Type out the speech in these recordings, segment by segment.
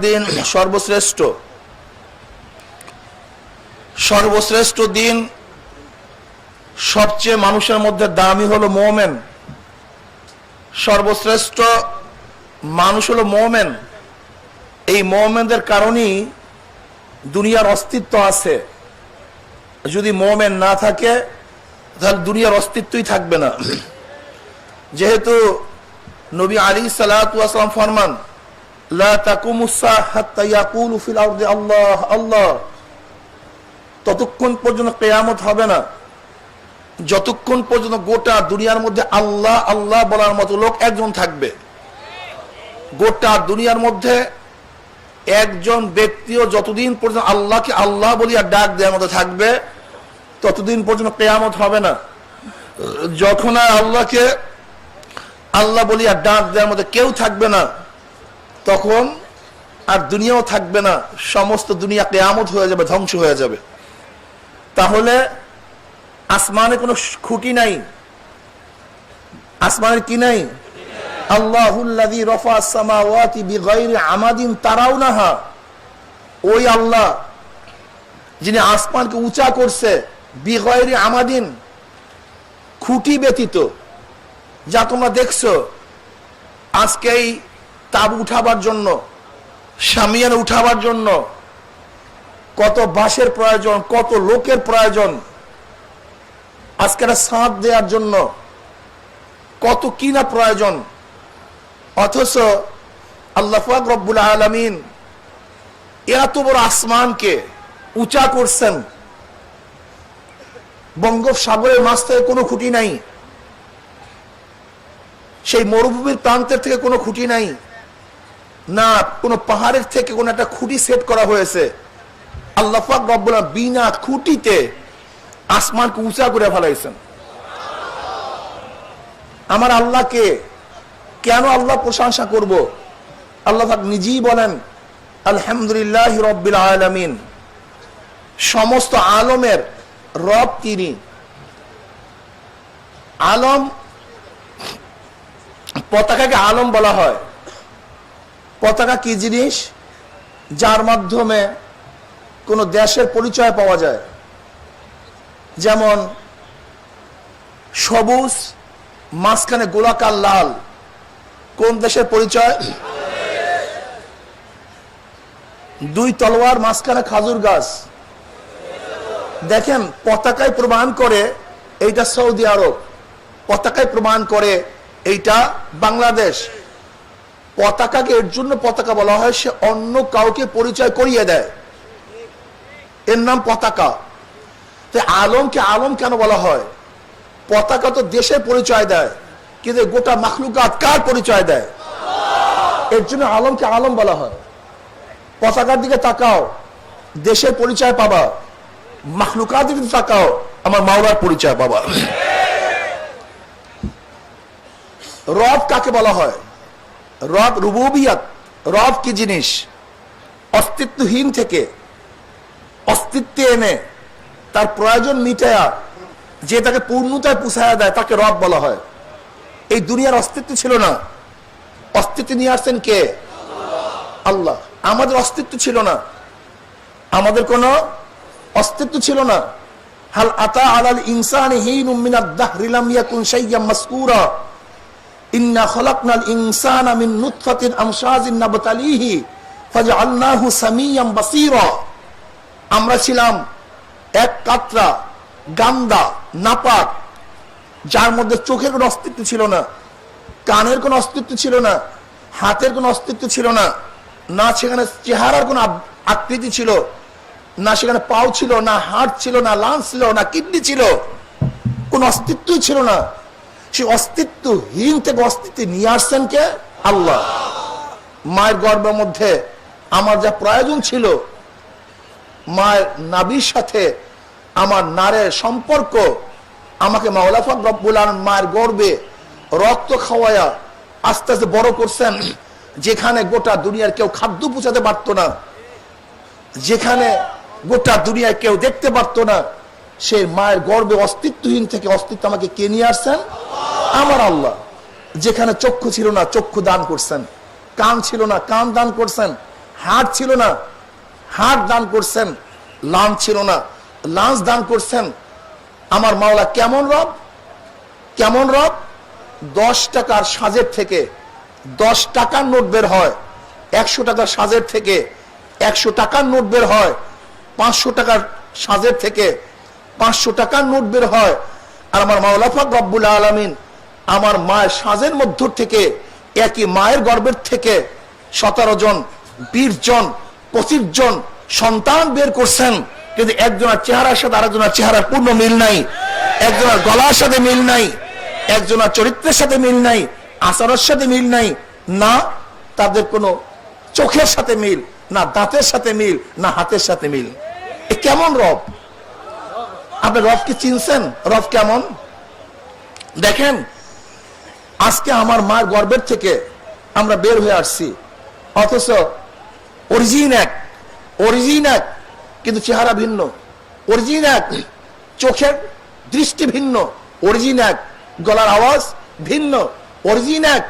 দিন সর্বশ্রেষ্ঠ সর্বশ্রেষ্ঠ দিন, সবচেয়ে মানুষের মধ্যে দামি হলো মুমিন। সর্বশ্রেষ্ঠ মানুষ হলো মুমিন। এই মুমিনদের কারণেই দুনিয়ার অস্তিত্ব আছে। যদি মুমিন না থাকে তাহলে দুনিয়ার অস্তিত্বই থাকবে না। যেহেতু নবী আলাইহিস সালাতু ওয়াস সালাম ফরমান, লা তাকুমুস সাআহ হাত্তা ইয়াকুলু ফিল আরদি আল্লাহ আল্লাহ, ততক্ষণ পর্যন্ত কিয়ামত হবে না যতক্ষণ পর্যন্ত গোটা দুনিয়ার মধ্যে আল্লাহ আল্লাহ বলার মতো লোক একজন থাকবে। গোটা দুনিয়ার মধ্যে একজন ব্যক্তিও যতদিন পর্যন্ত আল্লাহকে আল্লাহ বলিয়া ডাক দেওয়ার মতো থাকবে ততদিন পর্যন্ত কিয়ামত হবে না। যখন আর আল্লাহকে আল্লাহ বলিয়া ডাক দেওয়ার মতো কেউ থাকবে না, তখন আর দুনিয়াও থাকবে না। সমস্ত দুনিয়া কিয়ামত হয়ে যাবে, ধ্বংস হয়ে যাবে। তাহলে আসমানে কোনো খুঁটি নাই। আসমানের কি নাই? আল্লাহুল্লাযী রাফা'আস সামাওয়াতি বিগাইরি আমাদিন তারাউনাহা, ওই আল্লাহ যিনি আসমানকে উঁচা করছে, বিগাইরি আমাদিন, খুঁটি ব্যতীত। যা তোমরা দেখছো আজকে এই তাবু উঠাবার জন্য, শামিয়ানা উঠাবার জন্য কত বাঁশের প্রয়োজন, কত লোকের প্রয়োজন। আজকে ছাদ দেওয়ার জন্য কত কিনা প্রয়োজন। অথচ আল্লাহ পাক রব্বুল আলামিন এত বড় আসমানকে উঁচা করছেন। বঙ্গোপসাগরের মাছ থেকে কোনো খুঁটি নাই, সেই মরুভূমির প্রান্তের থেকে কোনো খুঁটি নাই, না কোনো পাহাড়ের থেকে কোনো একটা খুঁটি সেট করা হয়েছে। আল্লাহ পাক রব্বুল আলামিন বিনা খুঁটিতে আসমানকে উঁচা করে ফেলাইছেন। আমার আল্লাহকে কেন আল্লাহ প্রশংসা করব? আল্লাহ পাক নিজেই বলেন, আলহামদুলিল্লাহি রাব্বিল আলামিন, সমস্ত আলমের রব তিনি। আলম, পতাকাকে আলম বলা হয়। পতাকা কি জিনিস? যার মাধ্যমে কোন দেশের পরিচয় পাওয়া যায়। যেমন সবুজ, মাঝখানে গোলাকার লাল, কোন দেশের পরিচয়? দুই তলোয়ার, মাঝখানে খাজুর গাছ। দেখেন, পতাকায় প্রমাণ করে এইটা সৌদি আরব, পতাকায় প্রমাণ করে এইটা বাংলাদেশ। পতাকাকে এর জন্য পতাকা বলা হয়, সে অন্য কাউকে পরিচয় করিয়ে দেয়, এর নাম পতাকা। আলমকে আলম কেন বলা হয়? পতাকা তো দেশের পরিচয় দেয়, কিন্তু গোটা মাখলুকাত কার পরিচয় দেয়? এর জন্য আলমকে আলম বলা হয়। পতাকার দিকে তাকাও, দেশের পরিচয় পাবা। মাখলুকাত দিকে তাকাও, আমার মাওলার পরিচয় পাবা। রব কাকে বলা হয়? রব রুবুবিয়াত। রব কি জিনিস? অস্তিত্বহীন থেকে অস্তিত্বে এনে তার প্রয়োজন মিটায়া যে তাকে পূর্ণতায় পুষায়া দেয়, তাকে রব বলা হয়। এই দুনিয়ার অস্তিত্ব ছিল না, অস্তিত্ব নিয়ে আসছেন কে? আল্লাহ। আমাদের অস্তিত্ব ছিল না, আমাদের কোনো অস্তিত্ব ছিল না। হাল আতা আলাল ইনসানি হিনুম মিনাদ দাহরি লাম ইয়াকুন শাইয়্যাম মাসকুরা ইন্না খলাকনাল ইনসানা মিন নুতফাতিন আমশাজিন নাবতালিহি ফাজআলনাহু সামিয়্যাম বাসীরা। আমরা ছিলাম এক কাতরা, গান্দা, নাপাক, যার মধ্যে চোখের কোনো অস্তিত্ব ছিল না, কানের কোনো অস্তিত্ব ছিল না, হাতের কোনো অস্তিত্ব ছিল না, না সেখানে চেহারার কোনো আকৃতি ছিল, না সেখানে পাও ছিল, না হাড় ছিল, না লাঞ্চ ছিল, না কিডনি ছিল, কোন অস্তিত্বই ছিল না। সেই অস্তিত্বহীন থেকে অস্তিত্ব নিয়ে আসছেন কে? আল্লাহ। মায়ের গর্ভের মধ্যে আমার যা প্রয়োজন ছিল, মায়ের নাভির সাথে আমার নারের সম্পর্ক, আমাকে মাওলা পাক রব্বুল আলামিন মায়ের গর্ভে রক্ত খাওয়ায়া আস্তে আস্তে বড় করছেন, যেখানে গোটা দুনিয়ার কেউ খাদ্য পৌঁছাতে পারত না, যেখানে গোটা দুনিয়ায় কেউ দেখতে পারত না, সেই মায়ের গর্ভে অস্তিত্বহীন থেকে অস্তিত্ব আমাকে কে নিয়ে আসছেন? আমার আল্লাহ। যেখানে চক্ষু ছিল না, চক্ষু দান করছেন, কান ছিল না, কান দান করছেন, হাট ছিল না, হাট দান করছেন। লাঞ্চ ছিল না, লাঞ্চ দান করছেন। আমার মাওলা কেমন রব, কেমন রব! 10 টাকার সাজের থেকে 10 টাকার নোট বের হয়, 100 টাকার সাজের থেকে 100 টাকার নোট বের হয়, 500 টাকার সাজের থেকে 500 টাকার নোট বের হয়। আর আমার মাওলা পাক রব্বুল আলামিন আমার মায়ের সাজের মধ্য থেকে, একই মায়ের গর্ভের থেকে 17 জন, 20 জন, 25 জন সন্তান বের করছেন। কিন্তু একজনের চেহারার সাথে আরেকজনের চেহারার পূর্ণ মিল নাই, একজনের গলার সাথে মিল নাই, একজনের চরিত্রের সাথে মিল নাই, আচরণের সাথে মিল নাই, না তাদের কোনো চোখের সাথে মিল, না দাঁতের সাথে মিল, না হাতের সাথে মিল। এ কেমন রব? আপনি রব কি চিনছেন? রব কেমন? দেখেন, আজকে আমার মার গর্ভের থেকে আমরা বের হয়ে আসছি, অথচ অরিজিন এক, অরিজিন এক, কিন্তু চেহারা ভিন্ন। অরিজিন এক, চোখের দৃষ্টি ভিন্ন। অরিজিন এক, গলার আওয়াজ ভিন্ন। অরিজিন এক,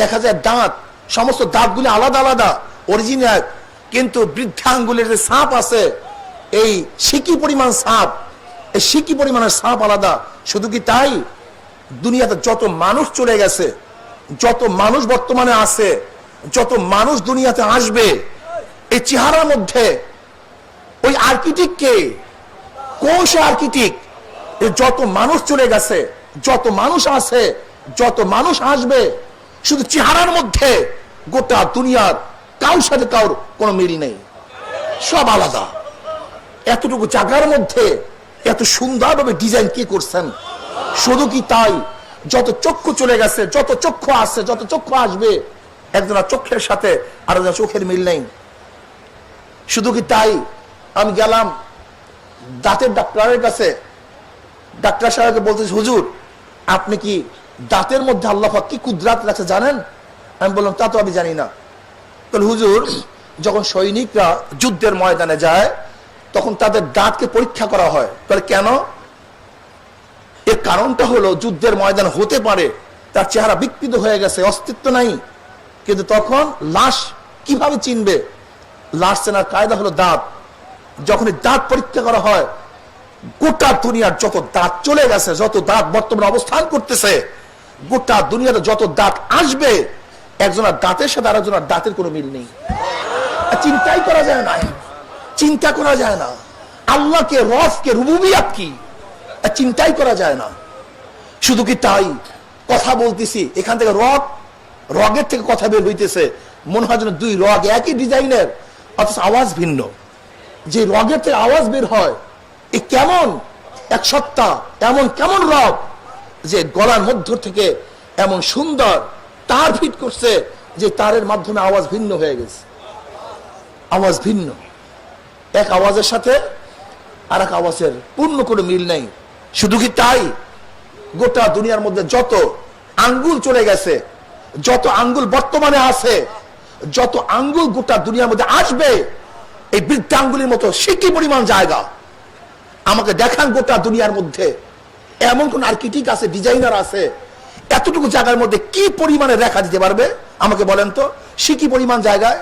দেখা যায় দাঁত, সমস্ত দাঁতগুলি আলাদা আলাদা। অরিজিন এক, কিন্তু বৃদ্ধাঙ্গুলের যে সাপ আছে, এই সিকি পরিমাণ সাপ, এই সিকি পরিমাণের সাপ আলাদা। শুধু কি তাই, দুনিয়াতে যত মানুষ চলে গেছে, যত মানুষ বর্তমানে আছে, যত মানুষ দুনিয়াতে আসবে, এই চেহারার মধ্যে ওই আর্কিটেক্ট কে? কোন সে আর্কিটেক্ট? যত মানুষ চলে গেছে, যত মানুষ আছে, যত মানুষ আসবে, শুধু চেহারার মধ্যে গোটা দুনিয়ার কারোর সাথে কারোর কোনো মিল নেই, সব আলাদা। এতটুকু জায়গার মধ্যে এত সুন্দরভাবে ডিজাইন কে করছেন? শুধু কি তাই, যত চক্ষু চলে গেছে, যত চক্ষু আসছে, যত চক্ষু আসবে, একজনের চোখের সাথে আরেকজনের চোখের মিল নেই। শুধু কি তাই, আমি গেলাম দাঁতের ডাক্তারের কাছে, ডাক্তার সাহেবকে বলতেছি, হুজুর আপনি কি দাঁতের মধ্যে আল্লাহ পাক কি কুদরাত রাখছে জানেন? আমি বললাম, তা তো আমি জানি না। তাহলে হুজুর, যখন সৈনিকরা যুদ্ধের ময়দানে যায়, তখন তাদের দাঁতকে পরীক্ষা করা হয়। তাহলে কেন? এর কারণটা হলো, যুদ্ধের ময়দান হতে পারে তার চেহারা বিকৃত হয়ে গেছে, অস্তিত্ব নাই, কিন্তু তখন লাশ কিভাবে চিনবে? লাশ চেনার কায়দা হলো দাঁত। যখন দাঁত পরীক্ষা করা হয়, গোটা দুনিয়ার যত দাঁত চলে গেছে, যত দাঁত বর্তমানে অবস্থান করতেছে, গোটা দুনিয়াতে যত দাঁত আসবে, একজনের দাঁতের সাথে আরেকজনের দাঁতের কোনো মিল নেই। চিন্তাই করা যায় না, চিন্তা করা যায় না। আল্লাহকে, রবকে, রুবুবিয়াত কি চিন্তাই করা যায় না। শুধু কি তাই, কথা বলতেছি, এখান থেকে রগের থেকে কথা বের হইতেছে, মনে হয় যেন দুই রগ একই ডিজাইনের, অথচ আওয়াজ ভিন্ন। যে রগের থেকে আওয়াজ বের হয়, এ কেমন এক সত্তা, এমন কেমন রব যে গলার মধ্য থেকে এমন সুন্দর তার ফিট করছে, যে তারের মাধ্যমে আওয়াজ ভিন্ন হয়ে গেছে। আওয়াজ ভিন্ন, এক আওয়াজের সাথে আর এক আওয়াজের পূর্ণ কোনো মিল নেই। শুধু কি তাই, গোটা দুনিয়ার মধ্যে যত আঙ্গুল চলে গেছে, যত আঙ্গুল বর্তমানে আছে, যত আঙ্গুল গোটা দুনিয়ার মধ্যে আসবে, এই বৃদ্ধাঙ্গুলির মতো সিকি পরিমাণ জায়গা আমাকে দেখান গোটা দুনিয়ার মধ্যে এমন কোন আর্কিটেক্ট আছে, ডিজাইনার আছে, এতটুকু জায়গার মধ্যে কি পরিমাণে রেখা দিতে পারবে? আমাকে বলেন তো, সিকি পরিমাণ জায়গায়,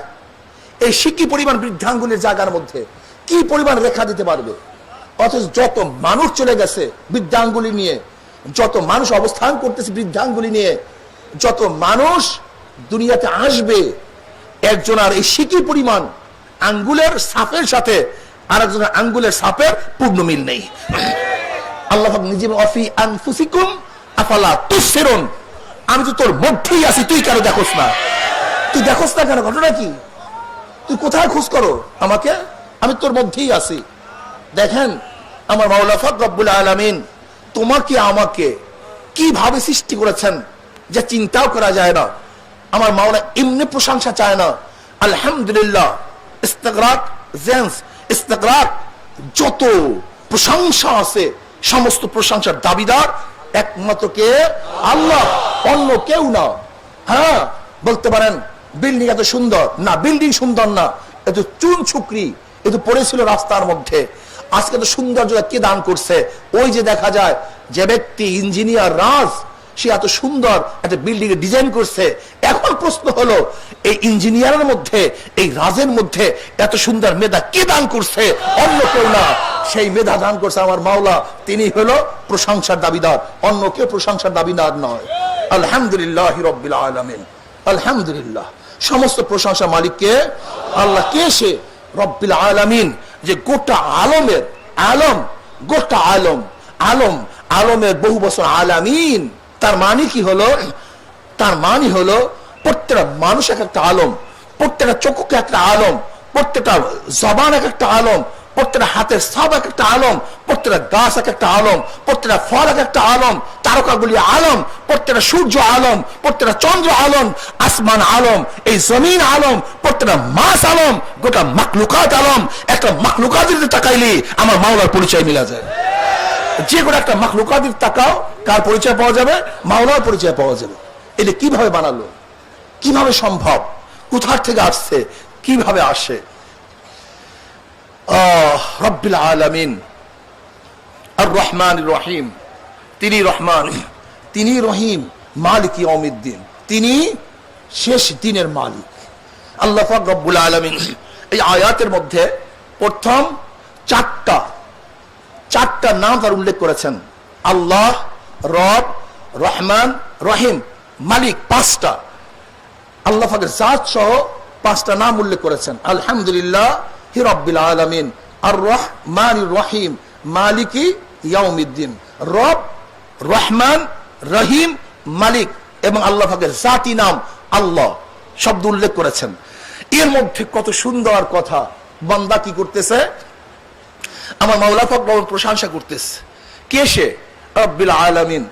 এই সিকি পরিমাণ বৃদ্ধাঙ্গুলির জায়গার মধ্যে কি পরিমাণ রেখা দিতে পারবে? অথচ যত মানুষ চলে গেছে বৃদ্ধাঙ্গুলি নিয়ে, যত মানুষ অবস্থান করতেছে বৃদ্ধাঙ্গুলি নিয়ে, যত মানুষ দুনিয়াতে আসবে, একজনের এই সিকি পরিমাণ আঙ্গুলের সাপের সাথে আরেকজনের আঙ্গুলের সাপের পূর্ণ মিল নেই। আল্লাহ নিজে অফি আনফুসিকুম আফালা তুসিরুন, আমি তো তোর মধ্যেই আছি, তুই কেন দেখোস না? তুই দেখোস না কেন? ঘটনা কি? তুই কোথায় খোঁজ করো আমাকে? আমি তোর মধ্যেই আছি। দেখেন, আমার মাওলা পাক রব্বুল আলামিন তোমাকে আমাকে কিভাবে সৃষ্টি করেছেন যে চিন্তাও করা যায় না। আমার মাওলা এমনি প্রশংসা চায় না। আলহামদুলিল্লাহ, ইস্তিগরাক, জেন্স ইস্তিগরাক, যত প্রশংসা আছে সমস্ত প্রশংসার দাবিদার একমাত্র কে? আল্লাহ, অন্য কেউ না। হ্যাঁ, বলতে পারেন বিল্ডিং এত সুন্দর না, বিল্ডিং সুন্দর না, এত চুন ছুকরি, এত পড়েছিল রাস্তার মধ্যে। আজকে তো সৌন্দর্য কে দান করছে? ওই যে দেখা যায় যে ব্যক্তি ইঞ্জিনিয়ার রাজ, সে এত সুন্দর একটা বিল্ডিং এর ডিজাইন করছে। এখন প্রশ্ন হলো, এই ইঞ্জিনিয়ারের মধ্যে, এই রাজের মধ্যে এত সুন্দর মেধা কে দান করছে? অন্য কেউ না, সেই মেধা দান করছে আমার মাওলা। তিনি হলো প্রশংসার দাবিদার, অন্য কেউ প্রশংসার দাবিদার নয়। আলহামদুলিল্লাহ রাব্বিল আলামিন। আলহামদুলিল্লাহ, সমস্ত প্রশংসা মালিককে। আল্লাহ কে? সে রব্বিল আলামিন, যে গোটা আলমের আলম, গোটা আলম, আলম আলমের বহু বছর আলামিন। তার মানে কি হলো? তার মানে হলো প্রত্যেকটা মানুষ এক একটা আলম, প্রত্যেকটা চক্ষুকে একটা আলম, প্রত্যেকটা জবান এক একটা আলম, প্রত্যেকটা হাতের সব এক একটা আলম, প্রত্যেকটা গাছ এক একটা আলম, প্রত্যেকটা ফল এক একটা আলম, তারকাগুলি আলম, প্রত্যেকটা সূর্য আলম, প্রত্যেকটা চন্দ্র আলম, আসমান আলম, এই জমিন আলম, প্রত্যেকটা মাছ আলম, গোটা মাখলুকাত আলম। একটা মাখলুকাতের তাকাইলে আমার মাওলার পরিচয় মিলা যায়। যে কোনো একটা মাখলুকাতের তাকাও, কার পরিচয় পাওয়া যাবে? মাওলার পরিচয় পাওয়া যাবে। এটা কিভাবে বানালো? কিভাবে সম্ভব? কোথা থেকে আসছে? কিভাবে আসে? রব্বিল আলামিন আর রহমান রহিম। তিনি রহমান, তিনি রহিম, মালিক ইয়াউমিদ্দিন, তিনি শেষ দিনের মালিক। আল্লাহ পাক রব্বুল আলামিন এই আয়াতের মধ্যে প্রথম চারটা নাম তার উল্লেখ করেছেন। আল্লাহ, রব, রহমান, রহিম, মালিক, পাঁচটা। আল্লাহ পাকের জাত সহ পাঁচটা নাম উল্লেখ করেছেন। আলহামদুলিল্লাহ রাব্বিল আলামিন, আর রহমানির রহিম, মালিকি ইয়াউমিদ্দিন। রব, রহমান, রহিম, মালিক এবং আল্লাহ পাকের জাতি নাম আল্লাহ শব্দ উল্লেখ করেছেন। এর মধ্যে কত সুন্দর কথা। বান্দা কি করতেছে? আমার মাওলা পাক প্রশংসা করতেছে। কে সে? রব্বিল আলামিন,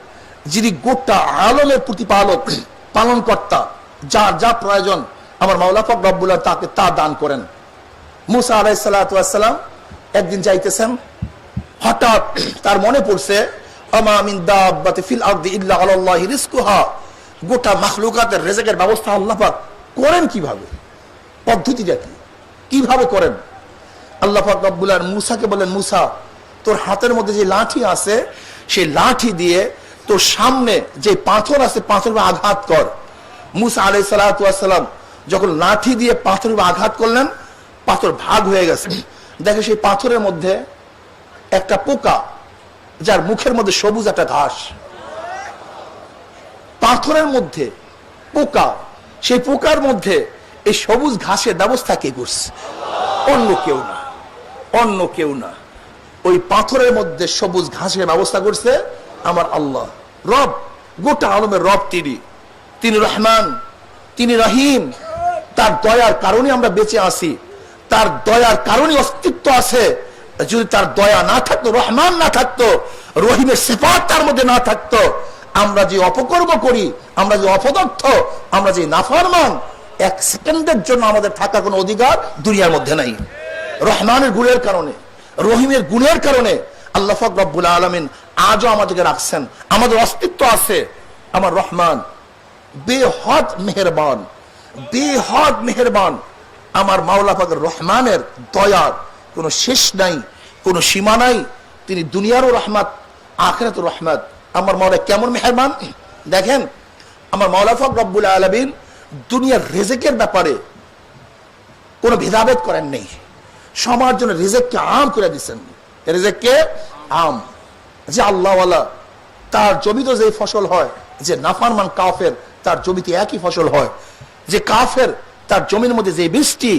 যিনি গোটা আলমের প্রতিপালক, পালন কর্তা। যার যা প্রয়োজন আমার মাওলা পাক রব্বুল আলামিন তাকে তা দান করেন। মুসা আলাইহিস সালাতু ওয়াস সালাম একদিন যাইতেছেন, হঠাৎ তার মনে পড়ছে, আমা মিন দাব্বাতি ফিল আরদি ইল্লা আলাল্লাহি রিজকুহা। গোটা মাখলুকাতের রিজকের ব্যবস্থা আল্লাহ পাক করেন কিভাবে? পদ্ধতিটা কি? কিভাবে করেন? আল্লাহ পাক রব্বুল আলামিন মুসাকে বলেন, মুসা, তোর হাতের মধ্যে যে লাঠি আছে, সেই লাঠি দিয়ে তোর সামনে যে পাথর আছে, পাথরের আঘাত কর। মুসা আলাইহিস সালাতু ওয়াস সালাম যখন লাঠি দিয়ে পাথরের আঘাত করলেন, পাথর ভাগ হয়ে গেছে। দেখে সেই পাথরের মধ্যে একটা পোকা, যার মুখের মধ্যে সবুজ একটা ঘাস। পাথরের মধ্যে পোকা, সেই পোকার মধ্যে এই সবুজ ঘাসের ব্যবস্থা কে করছে? অন্য কেউ না, অন্য কেউ না। ওই পাথরের মধ্যে সবুজ ঘাসের ব্যবস্থা করছে আমার আল্লাহ। রব, গোটা আলমের রব তিনি। তিনি রহমান, তিনি রহিম। তার দয়ার কারণে আমরা বেঁচে আছি, তার দয়ার কারণে অস্তিত্ব আছে। যদি তার দয়া না থাকতো, রহমান না থাকতো, রহিমের সিফাত তার মধ্যে না থাকতো, আমরা যে অপকর্ম করি, আমরা যে অপদার্থ, আমরা যে নাফরমান, এক সেকেন্ডের জন্য আমাদের থাকার কোনো অধিকার দুনিয়ার মধ্যে নাই। রহমানের গুণের কারণে, রহিমের গুণের কারণে আল্লাহ পাক রব্বুল আলামিন আজও আমাদেরকে রাখছেন, আমাদের অস্তিত্ব আছে। আমার রহমান বেহদ মেহেরবান, বেহদ মেহেরবান। আমার মাওলা পাকের রহমানের দয়ার কোনো শেষ নাই, কোনো সীমা নাই। তিনি দুনিয়ারও রহমত, আখিরাতের রহমত। আমার মাওলা কেমন মেহেরবান দেখেন। আমার মাওলা পাক রব্বুল আলামিন দুনিয়ার রিজিকের ব্যাপারে কোনো ভেদাভেদ করেন নেই। সবার জন্য রিজিককে আম করে দিচ্ছেন। রিজিককে আম, যে আল্লাহওয়ালা তার জমিতে যে ফসল হয়, যে নাফরমান কাফের তার জমিতে একই ফসল হয়। যে কাফের তার জমির মধ্যে যে বৃষ্টি,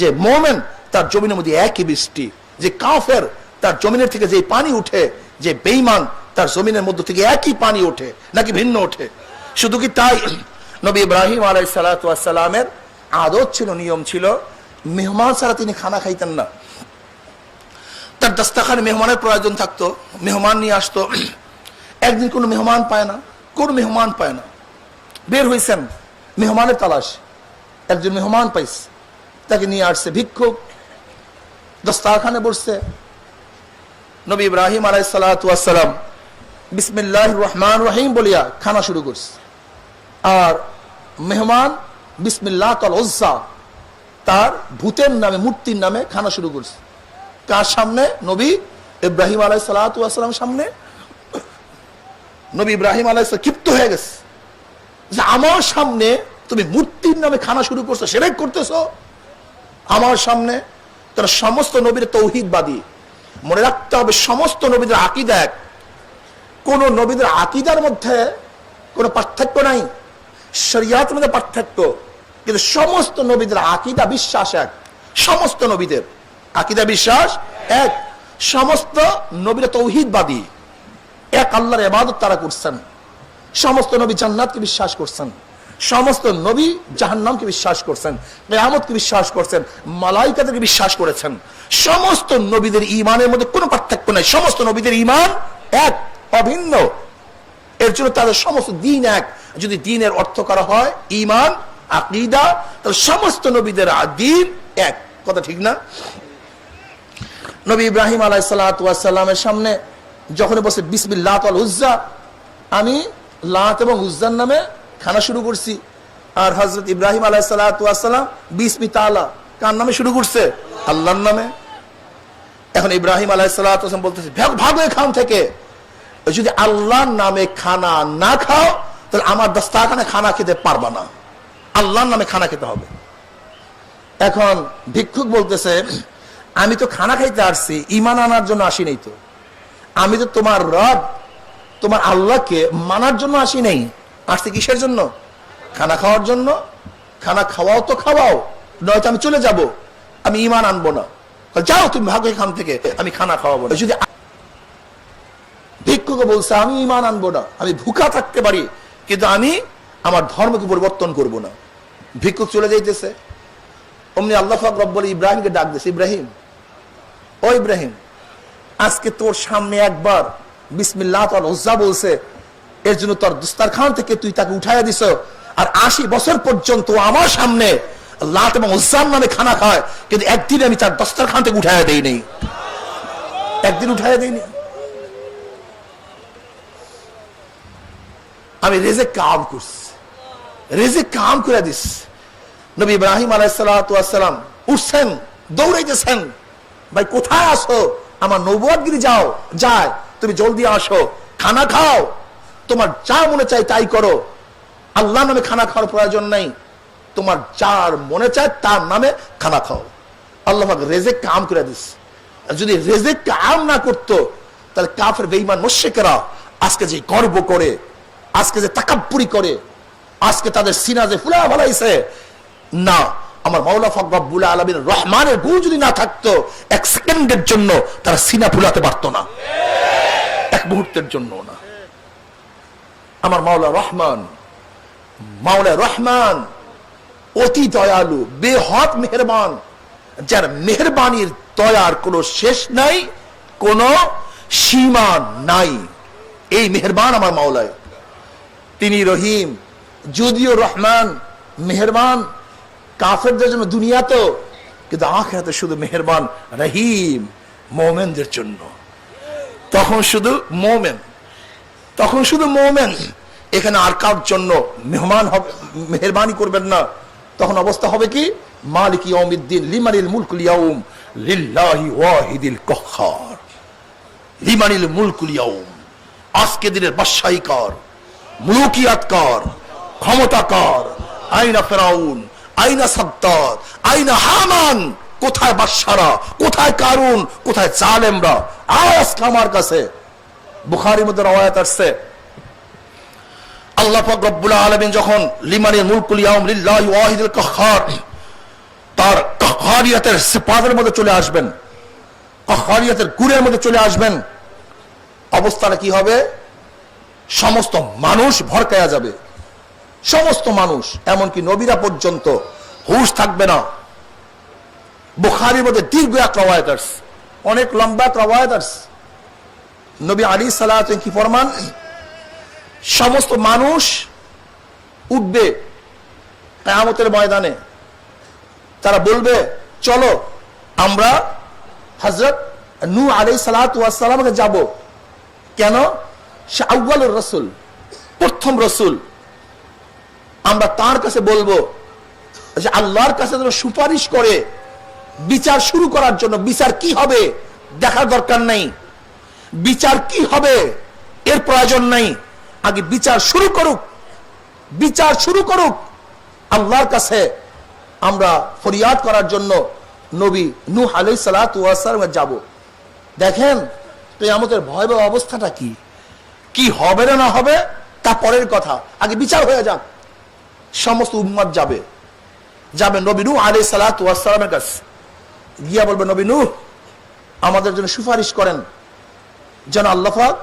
যে মুমিন তার জমির মধ্যে একই বৃষ্টি। যে কাফের তার জমিনের থেকে যে পানি উঠে, যে বেঈমান তার জমিনের মধ্য থেকে একই পানি ওঠে, নাকি ভিন্ন ওঠে? শুধু কি তাই? নবী ইব্রাহিম আলাইহিস সালাতু ওয়াস সালামের আদত ছিল, নিয়ম ছিল, মেহমান ছাড়া তিনি খানা খাইতেন না। তার দস্তরখানে মেহমানের প্রয়োজন থাকতো, মেহমান নিয়ে আসতো। একদিন কোনো মেহমান পায় না, কোন মেহমান পায় না, বের হয়েছেন মেহমানের তালাশ। একজন মেহমান পাইছে, তাকে নিয়ে আসছে, ভিক্ষুক, দস্তরখানে বসছে। নবী ইব্রাহিম আলাইহিস সালাতু ওয়াস সালাম বিসমিল্লাহির রহমানির রহিম বলিয়া খানা শুরু করছে। আর মেহমান বিসমিল্লাহ তাল উজ্জা, তার ভূতের নামে, মূর্তির নামে খানা শুরু করছে। কার সামনে? নবী ইব্রাহিম আলাইহিস সালাতু ওয়াস সালামের সামনে। নবী ইব্রাহিম আলাইহিস সালাম ক্ষিপ্ত হয়ে গেছে যে আমার সামনে তুমি মূর্তির নামে খানা শুরু করছো, শিরক করতেছো আমার সামনে। তারা সমস্ত নবীর তৌহিদবাদী। মনে রাখতে হবে সমস্ত নবীদের আকীদা এক। কোন নবীদের আকীদার মধ্যে কোনো পার্থক্য নাই, শরিয়াতের মধ্যে পার্থক্য, কিন্তু সমস্ত নবীদের আকীদা বিশ্বাস এক। সমস্ত নবীদের আকীদা বিশ্বাস এক। সমস্ত নবীরা তৌহিদবাদী, এক আল্লাহর ইবাদত তারা করছেন। সমস্ত নবী জান্নাতকে বিশ্বাস করছেন, সমস্ত নবী জাহান্নামকে বিশ্বাস করছেন, কিয়ামতকে বিশ্বাস করছেন, মালাইকাদেরকে বিশ্বাস করেছেন। সমস্ত নবীদের ঈমানের মধ্যে কোনো পার্থক্য নাই, সমস্ত নবীদের ঈমান এক, অভিন্ন। এর জন্য তাদের সমস্ত দ্বীন এক। যদি দ্বীনের অর্থ করা হয় ঈমান, আকীদা, তাহলে সমস্ত নবীদের দ্বীন এক। কথা ঠিক না? নবী ইব্রাহিম আলাইহিস সালাতু ওয়াস সালামের সামনে যখন বসে বিসমিল্লাহ ওয়াল উজ্জা, আমি লাত এবং উজ্জার নামে খানা শুরু করছি। আর হযরত ইব্রাহিম আলাইহিস সালাতু ওয়াস সালাম বিসমি তাআলা কার নামে শুরু করছে? আল্লাহর নামে। এখন ইব্রাহিম আলাইহিস সালাতু ওয়াস সালাম বলতেছে ভাগো এখান থেকে। যদি আল্লাহর নামে খানা না খাও তাহলে আমার দস্তারখানে খানা খেতে পারবা না, আল্লাহর নামে খানা খেতে হবে। এখন ভিক্ষুক বলতেছে আমি তো খানা খাইতে আসছি, ঈমান আনার জন্য আসি নাই তো। আমি তো তোমার রব, তোমার আল্লাহকে মানার জন্য আসি নাই। আসছি কিসের জন্য? খানা খাওয়ার জন্য। খানা খাওয়াও তো খাওয়াও, নয়তো আমি চলে যাব, আমি ঈমান আনবো না। যাও তুমি ভাগো এখান থেকে, আমি খানা খাওয়াবো না। যদি ভিক্ষুক বলছে আমি ঈমান আনবো না, আমি ভুকা থাকতে পারি কিন্তু আমি আমার ধর্মকে পরিবর্তন করব না। ভিক্ষুক চলে যাইতেছে, অমনি আল্লাহ পাক রব্বুল ইব্রাহিমকে ডাক দিয়েছে, ইব্রাহিম, ও ইব্রাহিম, আজকে তোর সামনে একবার বিসমিল্লাহ ওয়াল উজ্জা বলছে, এর জন্য তোর দস্তারখান থেকে তুই তাকে উঠাইয়া দিছ। আর 80 বছর পর্যন্ত আমার সামনে লাত এবং উজ্জার নামে খানা খায়, কিন্তু একদিন আমি তার দস্তারখান থেকে উঠাইয়া দেই নাই, একদিন উঠাইয়া দেইনি। আমি রেজেক কাম করছি, রেজেক কাম করে দিস। নবী ইব্রাহিম আলাইহিস সালাতু ওয়াস সালাম উঠছেন, দৌড়াইতেছেন, ভাই কোথায় আসো? আমার নবুয়তগিরি যাও, যায়, তুমি জলদি আসো, খানা খাও, তোমার যা মনে চাই তাই করো, আল্লাহর নামে খানা খাওয়ার প্রয়োজন নাই, তোমার যার মনে চায় তার নামে খানা খাও। আল্লাহ পাক রেজেক কাম করে দিস। যদি রেজেক কাম না করতো তাহলে কাফের বেঈমান মুশরিকরা আজকে যে গর্ব করে, আজকে যে তাকাব্বুরি করে, আজকে তাদের সিনা যে ফুলা ফলাইছে, না, আমার মাওলা পাক রব্বুল আলামিন রহমানের গুণ যদি না থাকতো এক সেকেন্ডের জন্য তারা সিনা ফুলাতে পারতো না, এক মুহূর্তের জন্য না। আমার মাওলা রহমান, মাওলা রহমান অতি দয়ালু, বেহদ মেহেরবান, যার মেহেরবানির দয়ার কোনো শেষ নাই, কোনো সীমা নাই। এই মেহেরবান আমার মাওলায়, তিনি রহিম। যদিও রহমান মেহেরবান কাফেরদের জন্য দুনিয়া তো, কিন্তু আখিরাতে শুধু মেহেরবান রহিম মুমিনদের জন্য। তখন শুধু মুমিন, তখন শুধু মুমিন, এখানে আর কার জন্য মেহমান হবে, মেহেরবানি করবেন না। তখন অবস্থা হবে কি? মালিক ইয়াউমিদ্দিন লিমানিল মুলকুল ইয়াউম লিল্লাহি ওয়াহিদিল কাহ্হার। লিমানিল মুলকুল ইয়াউম, আজকে দিনের বাদশাহী কার, মুলুকিয়াত কার, ক্ষমতা কার? আইনা ফিরাউন, আইনা সাদ্দাদ, আইনা হামান? কোথায় বাদশারা, কোথায় কারুন, কোথায় জালেমরা? আজকে আমার কাছে বুখারীর মধ্যে রওয়ায়াত আসছে, আল্লাহ পাক রব্বুল আলামিন যখন লিমানিল মুলকুল ইয়াউম লিল্লাহি ওয়াহিদিল কাহ্হার, তার কাহ্হারিয়াতের সিফাতের মধ্যে চলে আসবেন, কাহ্হারিয়াতের গুণের মধ্যে চলে আসবেন, অবস্থাটা কি হবে? সমস্ত মানুষ ভরকায়া যাবে, সমস্ত মানুষ, এমনকি নবীরা পর্যন্ত হুঁশ থাকবে না। বুখারীর মধ্যে দীর্ঘ এক রওয়ায়াত আছে, অনেক লম্বা এক রওয়ায়াত আছে। নবী আলাইহিস সালাতু কি ফরমান? সমস্ত মানুষ উঠবে কিয়ামতের ময়দানে, তারা বলবে চলো আমরা হযরত নূহ আলাইহিস সালাতু ওয়াস সালামকে যাব। কেন? সে আউয়ালুর রাসূল, প্রথম রাসূল। আমরা তার কাছে বলবো যে আল্লাহর কাছে যেন সুপারিশ করে বিচার শুরু করার জন্য। বিচার কি হবে দেখার দরকার নাই, বিচার কি হবে এর প্রয়োজন নাই, আগে বিচার শুরু করুক, বিচার শুরু করুক। আল্লাহর কাছে আমরা ফরিয়াদ করার জন্য নবী নূহ আলাইহিস সালাতু ওয়াস সালামে যাব। দেখেন কিয়ামতের ভয়াবহ অবস্থাটা কি, কি হবে না না হবে তা পরের কথা, আগে বিচার হয়ে যাক। সমস্ত উম্মত যাবে, যাবে নবী নূহ আলাইহিস সালাতু ওয়াস সালামের কাছে, গিয়া বলবে নবী নূহ আমাদের জন্য সুপারিশ করেন যেন আল্লাহ পাক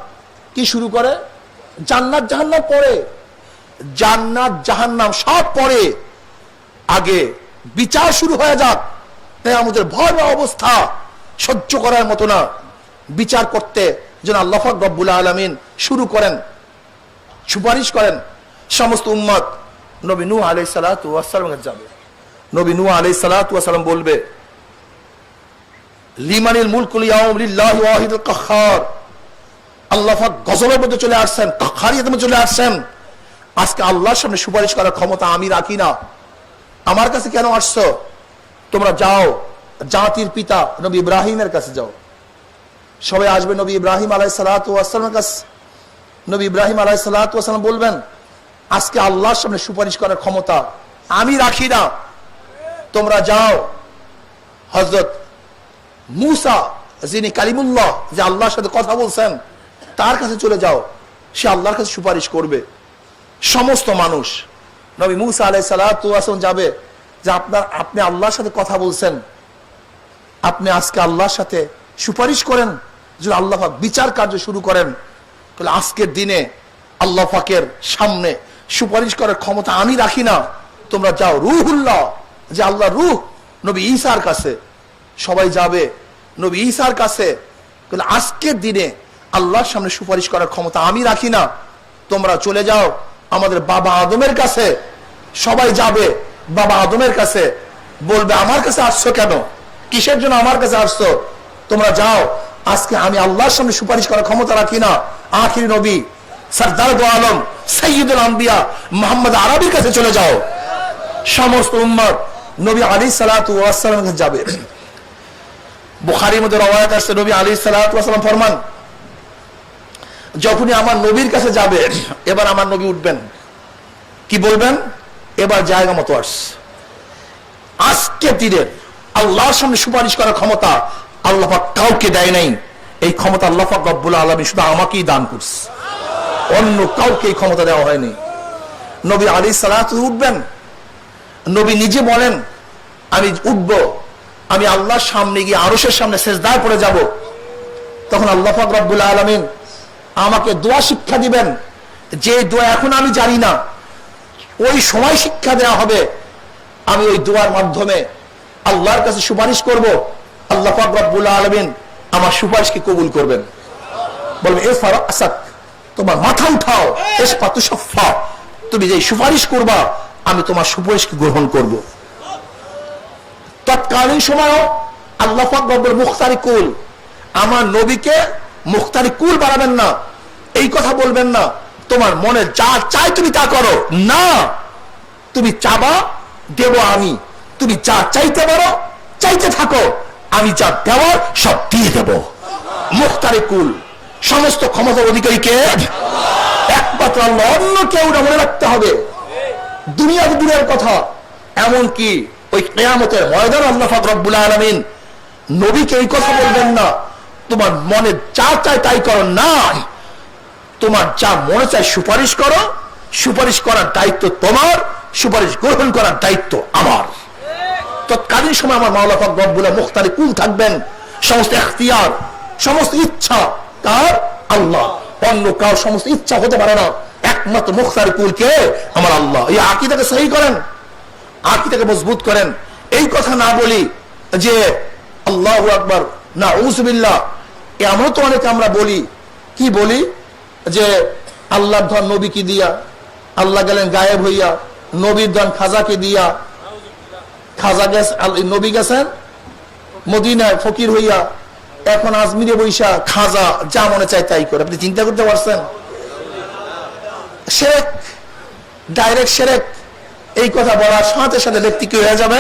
কি শুরু করে, জান্নাত জাহান্নাম পরে, জান্নাত জাহান্নাম সব পরে, আগে বিচার শুরু হয়ে যাক। তাই আমাদের ভয়াবহ অবস্থা সহ্য করার মতো না, বিচার করতে যেন আল্লাহ পাক রব্বুল আলামিন শুরু করেন, সুপারিশ করেন। সমস্ত উম্মত নবী নূহ আলাইহিস সালাতু ওয়াস সালামের যাবে। নবী নূহ আলাইহিস সালাতু ওয়াস সালাম বলবে লিমানিল মুলকুল ইয়াউম লিল্লাহি ওয়াহিদুল কাহ্হার। আল্লাহ পাক গজবের মধ্যে চলে আসছেন, কাহ্হারিয়াতের মধ্যে চলে আসছেন। আজকে আল্লাহর সামনে সুপারিশ করার ক্ষমতা আমি রাখি না। আমার কাছে কেন আসছো? তোমরা যাও জাতির পিতা নবী ইব্রাহিমের কাছে যাও। সবাই আসবে নবী ইব্রাহিম আলাইহিস সালাতু ওয়াস সালামের কাছে। নবী ইব্রাহিম আলাইহিস সালাতু ওয়াস সালাম বলবেন আজকে আল্লাহর সামনে সুপারিশ করার ক্ষমতা আমি রাখি না, তোমরা যাও হযরত মূসা যিনি কালিমুল্লাহ, যে আল্লাহর সাথে কথা বলছেন, তার কাছে চলে যাও, সে আল্লাহর কাছে সুপারিশ করবে। সমস্ত মানুষ নবী মূসা আলাইহিস সালাতু ওয়াস সালাম যাবে যে আপনি আল্লাহর সাথে কথা বলছেন, আপনি আজকে আল্লাহর সাথে সুপারিশ করেন যদি আল্লাহ পাক বিচার কার্য শুরু করেন। তাহলে আজকের দিনে আল্লাহ পাকের সামনে সুপারিশ করার ক্ষমতা আমি রাখি না, তোমরা যাও রূহুল্লাহ, যে আল্লাহ রূহ, নবী ঈসার কাছে। সবাই যাবে নবী ঈসার কাছে। তাহলে আজকের দিনে আল্লাহর সামনে সুপারিশ করার ক্ষমতা আমি রাখি না, তোমরা চলে যাও আমাদের বাবা আদমের কাছে। সবাই যাবে বাবা আদমের কাছে, বলবে আমার কাছে আসছো কেন, কিসের জন্য আমার কাছে আসছো? তোমরা যাও, আজকে আমি আল্লাহর সামনে সুপারিশ করার ক্ষমতা রাখি না। আখির নবী সরদার দো আলম সাইয়্যিদুল আম্বিয়া মুহাম্মদ আরবির কাছে চলে যাও। সমস্ত উম্মত নবী আলাইহিস সালাতু ওয়াস সালামের কাছে যাবে। বুখারীর মধ্যে রওয়ায়াত আছে নবী আলাইহিস সালাতু ওয়াস সালাম ফরমান যখনই আমার নবীর কাছে যাবে, এবার আমার নবী উঠবেন, কি বলবেন? এবার জায়গা মতো আস। আজকে দিনের আল্লাহর সামনে সুপারিশ করার ক্ষমতা আল্লাহ পাক কাউকে দেয় নাই। এই ক্ষমতা আল্লাহ পাক রব্বুল আলামিন শুধু আমাকেই দান করছে, অন্য কাউকে এই ক্ষমতা দেওয়া হয়নি। নবী আলাইহিস সালাতু উঠবেন, নবী নিজে বলেন আমি উঠব, আমি আল্লাহর সামনে গিয়ে আরশের সামনে সিজদায় পড়ে যাব। তখন আল্লাহ পাক রব্বুল আলামিন আমাকে দোয়া শিক্ষা দিবেন, যে দোয়া এখন আমি জানি না, ওই সময় শিক্ষা দেওয়া হবে। আমি ওই দোয়ার মাধ্যমে আল্লাহর কাছে সুপারিশ করব, আল্লাহ পাক রব্বুল আলামিন আমার সুপারিশকে কবুল করবেন। বলবে ইরফা রাসাক, তোমার মাথা উঠাও, ইসফাতু শাফা, তুমি যে সুপারিশ করবা আমি তোমার সুপারিশকে গ্রহণ করব। তৎকালীন সময়ও আল্লাহ পাক রব্বুল মুখতারি কুল, আমার নবীকে মুখতারি কুল বানাবেন না, এই কথা বলবেন না তোমার মনে যা চাই তুমি তা করো না, তুমি চাবা দেব আমি, তুমি যা চাইতে পারো চাইতে থাকো, আমি যা দেওয়ার সব দিয়ে দেব। মুখতারি কুল, সমস্ত ক্ষমতার অধিকারী কে? একমাত্র আল্লাহ, অন্য কেউ না, মনে রাখতে হবে। দুনিয়া দূরের কথা, এমনকি ওই কিয়ামতের ময়দান আল্লাহ পাক রব্বুল আলামিন নবীকে এই কথা বলবেন না তোমার মনে যা চায় তাই করো না, তোমার যা মনে চায় সুপারিশ করো, সুপারিশ করার দায়িত্ব তোমার, সুপারিশ গ্রহণ করার দায়িত্ব আমার। তৎকালীন সময় আমার মাওলা পাক রব্বুল মুখতারি কুল থাকবেন, সমস্ত ইখতিয়ার, সমস্ত ইচ্ছা কার? আল্লাহ। অন্য কার সমস্ত ইচ্ছা হতে পারে না, একমাত্র মুখতারি কুল কে? আমার আল্লাহ। এই আকীদাকে সহি করেন, আকীদাকে মজবুত করেন। এই কথা না বলি যে আল্লাহু আকবার, নাউযুবিল্লাহ, এমন তো অনেক আমরা বলি, কি বলি যে আল্লাহর ধন নবীকে দিয়া, আল্লাহ গেলেন গায়েব হইয়া, নবীর ধন খাজাকে দিয়া, খাজা গেছে, নবী গেছেন মদিনায় ফকির হইয়া, এখন আজমিরে বৈশা খাজা যা মনে চায় তাই করে। আপনি চিন্তা করতে পারছেন? শিরক, ডাইরেক্ট শিরক। এই কথা বলার সাথে সাথে ব্যক্তি কি হয়ে যাবে?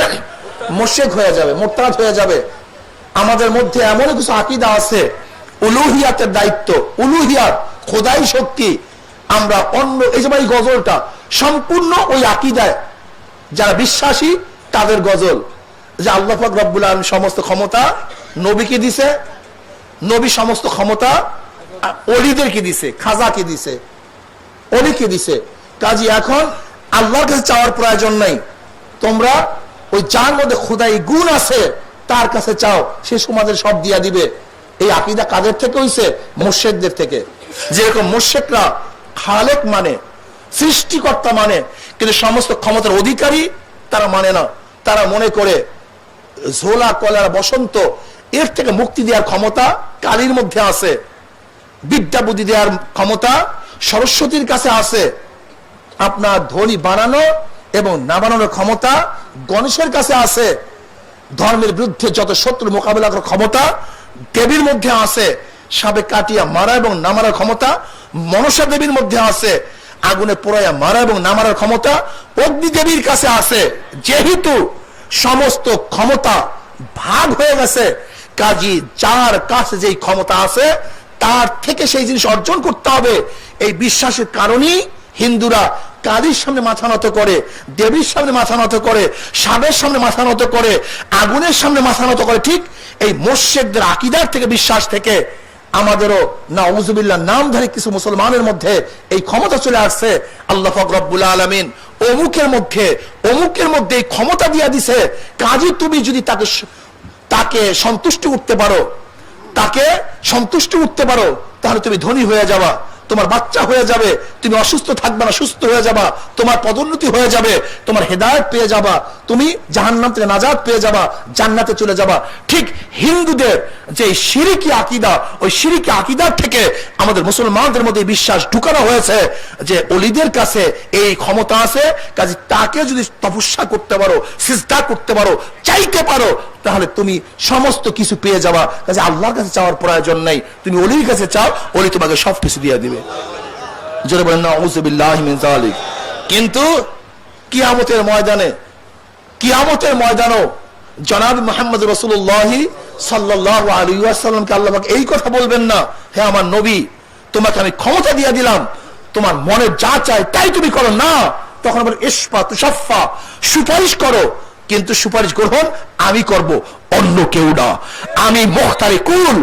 মুশরিক হয়ে যাবে, মুরতাদ হয়ে যাবে। আমাদের মধ্যে এমন কিছু আকীদা আছে, উলুহিয়াতের দায়িত্ব, উলুহিয়াত, খোদাই শক্তি, আমরা অন্য এই যে এই গজলটা সম্পূর্ণ ওই আকীদায় যারা বিশ্বাসী তাদের গজল, যে আল্লাহ পাক রব্বুল আলামিন সমস্ত ক্ষমতা নবীকে দিছে, নবী সমস্ত ক্ষমতা ওলিদেরকে দিছে, খাজাকে দিছে, অলিকে দিছে। কাজী এখন আল্লাহর কাছে চাওয়ার প্রয়োজন নাই, তোমরা ওই যার মধ্যে খোদাই গুণ আছে তার কাছে চাও, সে সমাজের সব দিয়া দিবে। এই আকীদা কাদের থেকে হইছে? মুশরিকদের থেকে। যেরকম মুশরিকরা খালেক মানে, সৃষ্টিকর্তা মানে, কিন্তু সমস্ত ক্ষমতার অধিকারী তারা মানে না। তারা মনে করে ঝোলা কলার বসন্ত এর থেকে মুক্তি দেওয়ার ক্ষমতা কালীর মধ্যে আছে, বিদ্যা বুদ্ধি দেওয়ার ক্ষমতা সরস্বতীর কাছে আছে, আপনার ধনী বানানো এবং না বানানোর ক্ষমতা গণেশের কাছে আছে, ধর্মের বিরুদ্ধে যত শত্রু মোকাবেলা করার ক্ষমতা দেবীর মধ্যে আছে, সাবে কাটিয়া মারা এবং না মারার ক্ষমতা মনসা দেবীর মধ্যে আছে, আগুনে পোড়াইয়া মারা এবং না মারার ক্ষমতা অগ্নি দেবীর কাছে আছে। যেহেতু সমস্ত ক্ষমতা ভাগ হয়ে গেছে, কাজী যার কাছে যেই ক্ষমতা আছে তার থেকে সেই জিনিস অর্জন করতে হবে। এই বিশ্বাসের কারণেই হিন্দুরা কালীর সামনে মাথা নত করে, দেবীর সামনে মাথা নত করে, সাবের সামনে মাথা নত করে, আগুনের সামনে মাথা নত করে। ঠিক এই মুশরিকদের আকীদার থেকে, বিশ্বাস থেকে আমাদেরও নাউযুবিল্লাহ নামধারী কিছু মুসলমানের মধ্যে এই ক্ষমতা চলে আসছে। আল্লাহ পাক রব্বুল আলামিন অমুকের মধ্যে এই ক্ষমতা দিয়া দিছে। কাজী তুমি যদি তাকে সন্তুষ্ট করতে পারো, তাহলে তুমি ধনী হয়ে যাবা, তোমার বাচ্চা হয়ে যাবে, তুমি অসুস্থ থাকবে না, সুস্থ হয়ে যাবা, তোমার পদোন্নতি হয়ে যাবে, তোমার হেদায়েত পেয়ে যাবা, তুমি জাহান্নাম থেকে নাজাত পেয়ে যাবা, জান্নাতে চলে যাবা। ঠিক হিন্দুদের যে শিরকি আকীদা, ওই শিরকি আকীদার থেকে আমাদের মুসলমানদের মধ্যে বিশ্বাস ঢুকানো হয়েছে যে ওলিদের কাছে এই ক্ষমতা আছে, কাজে তাকে যদি তপস্যা করতে পারো, সিজদা করতে পারো, চাইতে পারো, তাহলে তুমি সমস্ত কিছু পেয়ে যাবা। কাজে আল্লাহর কাছে চাওয়ার প্রয়োজন নাই, তুমি অলির কাছে চাও, অলি তোমাকে সবকিছু দিয়ে দিবে। জোরে বলেন নাউযুবিল্লাহি মিন যালিক। কিন্তু কিয়ামতের ময়দানে জনাব মুহাম্মদ রাসূলুল্লাহ সাল্লাল্লাহু আলাইহি ওয়াসাল্লামকে আল্লাহ পাক এই কথা বলবেন না, হে আমার নবী তোমাকে আমি ক্ষমতা দিয়ে দিলাম, তোমার মনে যা চায় তাই তুমি করো না। তখন বলে ইশফা তুশাফা, সুপারিশ করো, কিন্তু সুপারিশ গ্রহণ আমি করব, অন্য কেউ না। আমি মুখতারি কুল,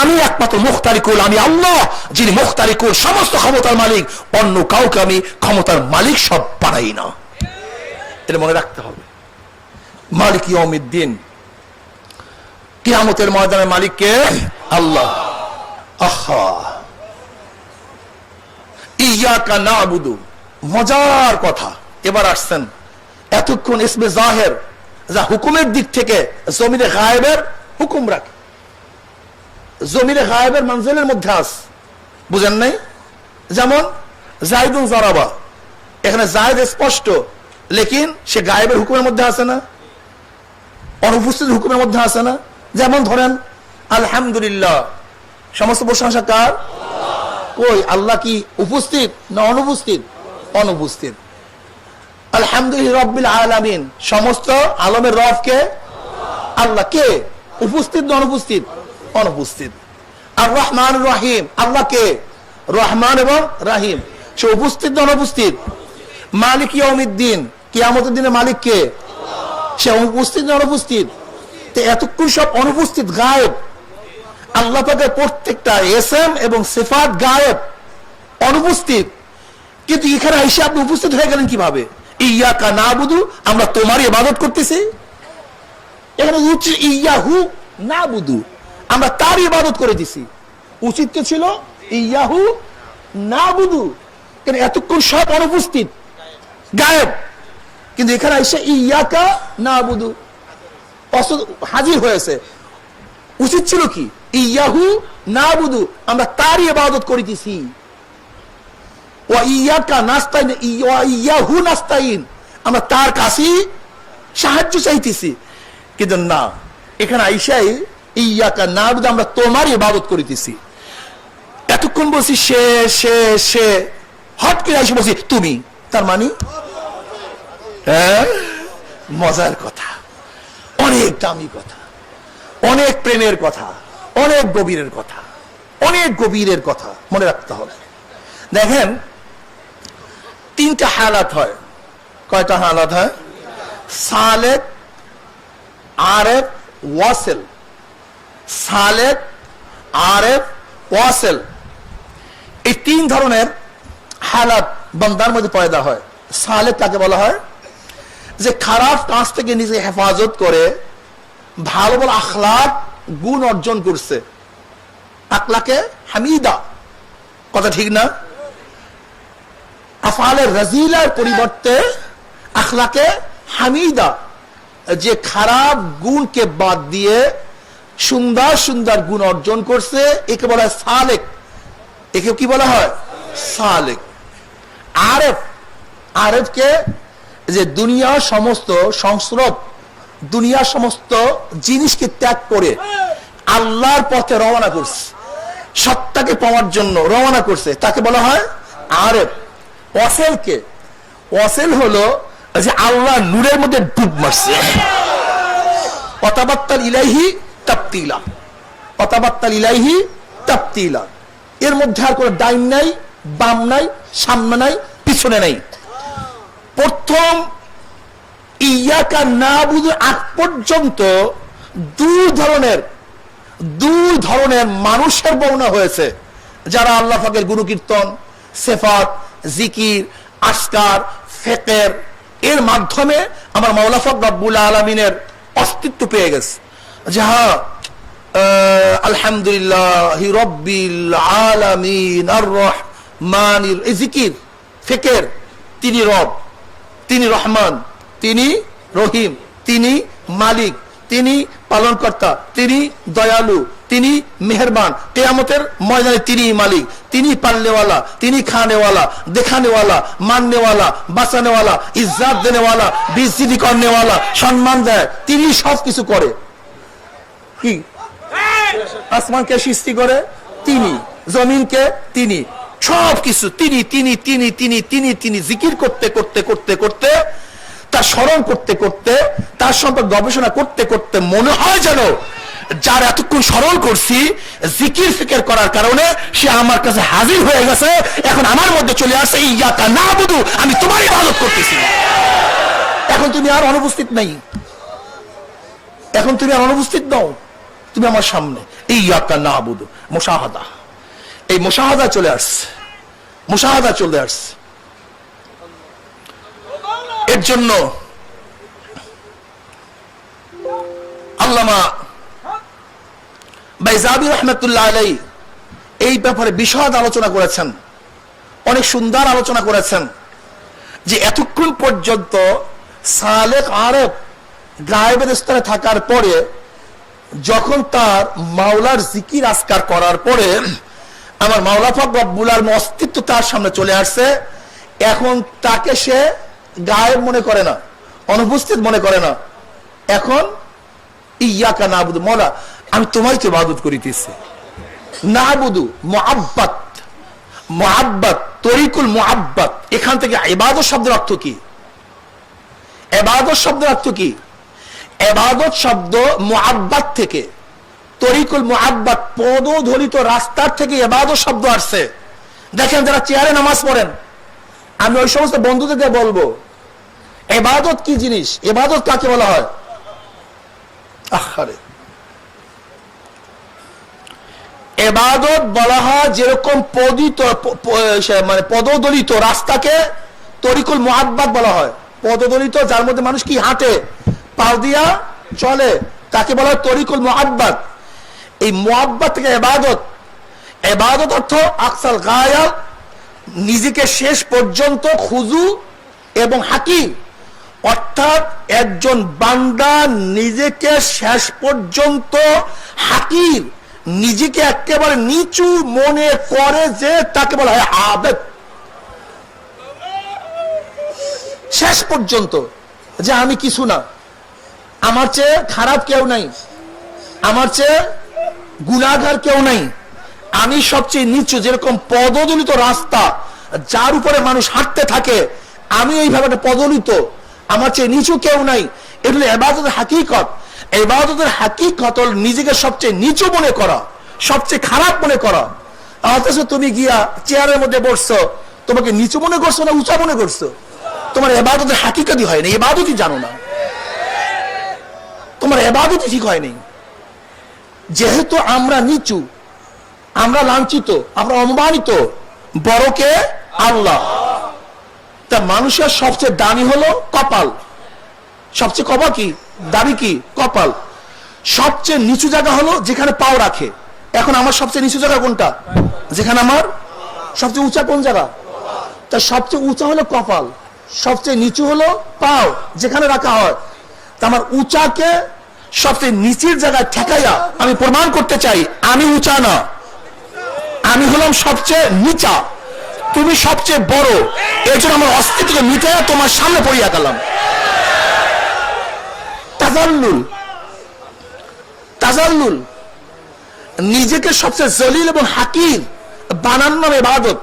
আমি একমাত্র মুখতারি কুল, আমি আল্লাহ যিনি মুখতারি কুল, সমস্ত ক্ষমতার মালিক। অন্য কাউকে আমি ক্ষমতার মালিক সব বানাই না। এটা মনে রাখতে হবে। মালিক ইয়াউমিদ্দিন, কিয়ামতের ময়দানের মালিক কে? আল্লাহ। আহা, ইয়াকা নাবুদু, মজার কথা। এবার আসছেন, এতক্ষণ ইসমে জাহের যা হুকুমের দিক থেকে জমিনে গায়েবের হুকুম রাখে, জমিনে গায়েবের মানজিলের মধ্যে আছে, বুঝেন নাই? যেমন জাইদুন জারাবা, এখানে জায়েদ স্পষ্ট, লেকিন সে গায়েবের হুকুমের মধ্যে আছে না, অনুপস্থিত হুকুমের মধ্যে আছে না। যেমন ধরেন আলহামদুলিল্লাহ, সমস্ত প্রশংসা কার? কই আল্লাহ কি উপস্থিত না অনুপস্থিত? অনুপস্থিত। আলহামদুলিল্লাহ রাব্বিল আলামিন, সমস্ত আলমের রব কে? আল্লাহ। কে? উপস্থিত না অনুপস্থিত? অনুপস্থিত। আর রহমান রহিম, আল্লাহ কে? রহমান এবং রাহিম, সে উপস্থিত না অনুপস্থিত? মালিক ইয়াউমিদ্দিন, কিয়ামতের দিনে মালিক কে? সে উপস্থিত না অনুপস্থিত? তো এতক্ষণ সব অনুপস্থিত, গায়েব। আল্লাহ পাকের প্রত্যেকটা ইসম এবং সিফাত গায়েব, অনুপস্থিত। কিন্তু এখানে এসে আপনি উপস্থিত হয়ে গেলেন কিভাবে? ইয়াকা নাবুদু, আমরা তোমারই ইবাদত করতেছি। এখানে ইয়াহু নাবুদু, আমরা তার ইবাদত করে দিছি। উচিত তো ছিল ইয়াহু নাবুদু, কিন্তু এতক্ষণ সব অনুপস্থিত, গায়েব। কিন্তু এখানে এসে ইয়াকা নাবুদু হাজির হয়েছে। উচিত ছিল কি? ইয়াহু নাবুদু, আমরা তারই ইবাদত করিতেছি। ওয়া ইয়াকা নাস্তাইন, ইয়াহু নাস্তাইন, আমরা তার কাছেই সাহায্য চাইতেছি। কিন্তু না, এখানে আইসাই ইয়াকা নাবুদু, আমরা তোমারই ইবাদত করিতেছি। এতক্ষণ বলছি সে সে সে, হট করে আইসে বলছি তুমি। তার মানে মজার কথা, অনেক দামি কথা, অনেক প্রেমের কথা, অনেক গভীরের কথা, অনেক গভীরের কথা মনে রাখতে হবে। দেখেন তিনটা হালাত হয়। কয়টা হালাত হয়? সালেক, আরেফ, ওয়াসেল। সালেক, আরেফ, ওয়াসেল, এই তিন ধরনের হালাত বান্দার মধ্যে পয়দা হয়। সালেক কাকে বলা হয়? যে খারাপ কাজ থেকে নিজে হেফাজত করে ভালো ভালো আখলাক গুণ অর্জন করছে, আখলাকে হামিদা। কথা ঠিক না? আফআলে রাজিলার পরিবর্তে আখলাকে হামিদা, যে খারাপ গুণকে বাদ দিয়ে সুন্দর সুন্দর গুণ অর্জন করছে, একে বলা হয় সালেক। একে কি বলা হয়? সালেক। আরেফ, আরেফকে যে দুনিয়ার সমস্ত সংস্রব, দুনিয়ার সমস্ত জিনিসকে ত্যাগ করে আল্লাহর পথে রওনা করছে, সত্তাকে পাওয়ার জন্য রওনা করছে, তাকে বলা হয় আরেফ। ওয়াসেলকে, ওয়াসেল হলো যে আল্লাহ নূরের মধ্যে ডুব মারছে। ওয়াতাবাত্তাল ইলাইহি তাবতিলা, ওয়াতাবাত্তাল ইলাইহি তাবতিলা। এর মধ্যে আর কোনো ডাইন নাই, বাম নাই, সামনে নাই, পিছনে নাই। প্রথম ইয়াকা নাবুদু আগ পর্যন্ত দুই ধরনের মানুষের বর্ণনা হয়েছে, যারা আল্লাহ পাকের গুরু কীর্তন, সিফাত, জিকির, আজকার, ফিকির এর মাধ্যমে আমার মাওলা পাক রব্বুল আলামিনের অস্তিত্ব পেয়ে গেছে। যে হ্যাঁ, আলহামদুলিল্লাহি রাব্বিল আলামিন আর রহমানির, এই জিকির ফিকির, তিনি রব, তিনি রহমান, তিনি রহিম, তিনি মালিক, তিনি পালনকর্তা, তিনি দয়ালু, তিনি মেহেরবান, কিয়ামতের ময়দানে তিনি মালিক, তিনি পালনেওয়ালা, তিনি খানেওয়ালা, দেখানেওয়ালা, মাননেওয়ালা, বাঁচানেওয়ালা, ইজ্জত দেনেওয়ালা, বেইজ্জতি করনেওয়ালা, সম্মান দেয়, তিনি সব কিছু করে। কি আসমানকে সৃষ্টি করে তিনি, জমিনকে তিনি, সব কিছু তিনি তিনি তিনি তিনি তিনি তিনি জিকির করতে করতে করতে করতে, তার স্মরণ করতে করতে, তার সম্পর্কে গবেষণা করতে করতে মনে হয় যেন যার এতক্ষণ স্মরণ করছি জিকির ফিকির করার কারণে সে আমার কাছে হাজির হয়ে গেছে, এখন আমার মধ্যে চলে আসে ইয়াকা নাবুদু, আমি তোমার ইবাদত করতেছি। এখন তুমি আর অনুপস্থিত নাই, এখন তুমি আর অনুপস্থিত নও, তুমি আমার সামনে। ইয়াকা নাবুদু, মুশাহাদা, এই মুশাহাদা চলে আসছে, মুশাহাদা চলে আসছে। এর জন্য আল্লামা বাইজাবি রহমাতুল্লাহ আলাইহি এই ব্যাপারে বিশদ আলোচনা করেছেন, অনেক সুন্দর আলোচনা করেছেন, যে এতক্ষণ পর্যন্ত সালেক আরেফ গায়েবের স্তরে থাকার পরে যখন তার মাওলার জিকির আজকার করার পরে আমার মাওলা পাক রব্বুল আলামিন অস্তিত্ব তার সামনে চলে আসছে, এখন তাকে সে গায়েব মনে করে না, অনুপস্থিত মনে করে না। এখন ইয়াকা নাবুদু, মওলা আমি তোমায় তো ইবাদত করিতেছি। নাবুদু মুআব্বাদ, মুআব্বাদ তরিকুল মুআব্বাদ, এখান থেকে ইবাদত শব্দের অর্থ কি? ইবাদত শব্দের অর্থ কি? ইবাদত শব্দ মুআব্বাদ থেকে, তরিকুল মুআব্বাদ পদধলিত রাস্তার থেকে ইবাদত শব্দ আসছে। দেখেন যারা চেয়ারে নামাজ পড়েন, আমি ওই সমস্ত বন্ধুদের বলবো ইবাদত কি জিনিস, ইবাদত কাকে বলা হয়? আহারে, ইবাদত বলা হয় যেরকম পদিত মানে পদদলিত রাস্তাকে তরিকুল মুআব্বাদ বলা হয়। পদদলিত যার মধ্যে মানুষ কি হাঁটে, পাও দিয়া চলে, তাকে বলা হয় তরিকুল মুআব্বাদ। এই মুআব্বাদ থেকে ইবাদত, ইবাদত অর্থ আকসাল গায়া, নিজেকে শেষ পর্যন্ত খুজু এবং হাকিম, অর্থাৎ একজন বান্দা নিজেকে শেষ পর্যন্ত হাকির, নিজেকে একেবারে নিচু মনে করে, যে তাকে বলা হয় আবেদ। শেষ পর্যন্ত যে আমি কিছু না, আমার চেয়ে খারাপ কেউ নাই, আমার চেয়ে গুনাহগার কেউ নাই, আমি সবচেয়ে নিচু। যেরকম পদদলিত রাস্তা যার উপরে মানুষ হাঁটতে থাকে, আমি এইভাবে পদদলিত, আমার চেয়ে নিচু কেউ নাই। এটা হলো ইবাদতের হাকিকত। ইবাদতের হাকিকত হল নিজেকে সবচেয়ে নিচু মনে করা, সবচেয়ে খারাপ মনে করা। অথচ তুমি গিয়া চেয়ারের মধ্যে বসছো, তোমাকে নিচু মনে করছো না উঁচা মনে করছো? তোমার ইবাদতের হাকিকতই হয় না, ইবাদতই জানো না, তোমার ইবাদতই ঠিক হয় নাই। যেহেতু আমরা নিচু, আমরা লাঞ্ছিত, আমরা অপমানিত, বড়কে আল্লাহ। তা মানুষের সবচেয়ে দামি হলো কপাল। সবচেয়ে কপাল কি দামি, কি কপাল। সবচেয়ে নিচু জায়গা হলো যেখানে পাও রাখে। এখন আমার সবচেয়ে নিচু জায়গা কোনটা? যেখানে আমার সবচেয়ে উঁচা কোন জায়গা? তা সবচেয়ে উঁচা হলো কপাল, সবচেয়ে নিচু হলো পাও যেখানে রাখা হয়। তা আমার উঁচাকে সবচেয়ে নিচের জায়গায় ঠেকাইয়া আমি প্রমাণ করতে চাই আমি উঁচা না, আমি হলাম সবচেয়ে নিচা, তুমি সবচেয়ে বড়। এর জন্য আমার অস্তিত্বকে মিটাইয়া তোমার সামনে পড়িয়া গেলাম। তাজাল্লুল, তাজাল্লুল নিজেকে সবচেয়ে জলিল এবং হাকির বানানোর নাম ইবাদত।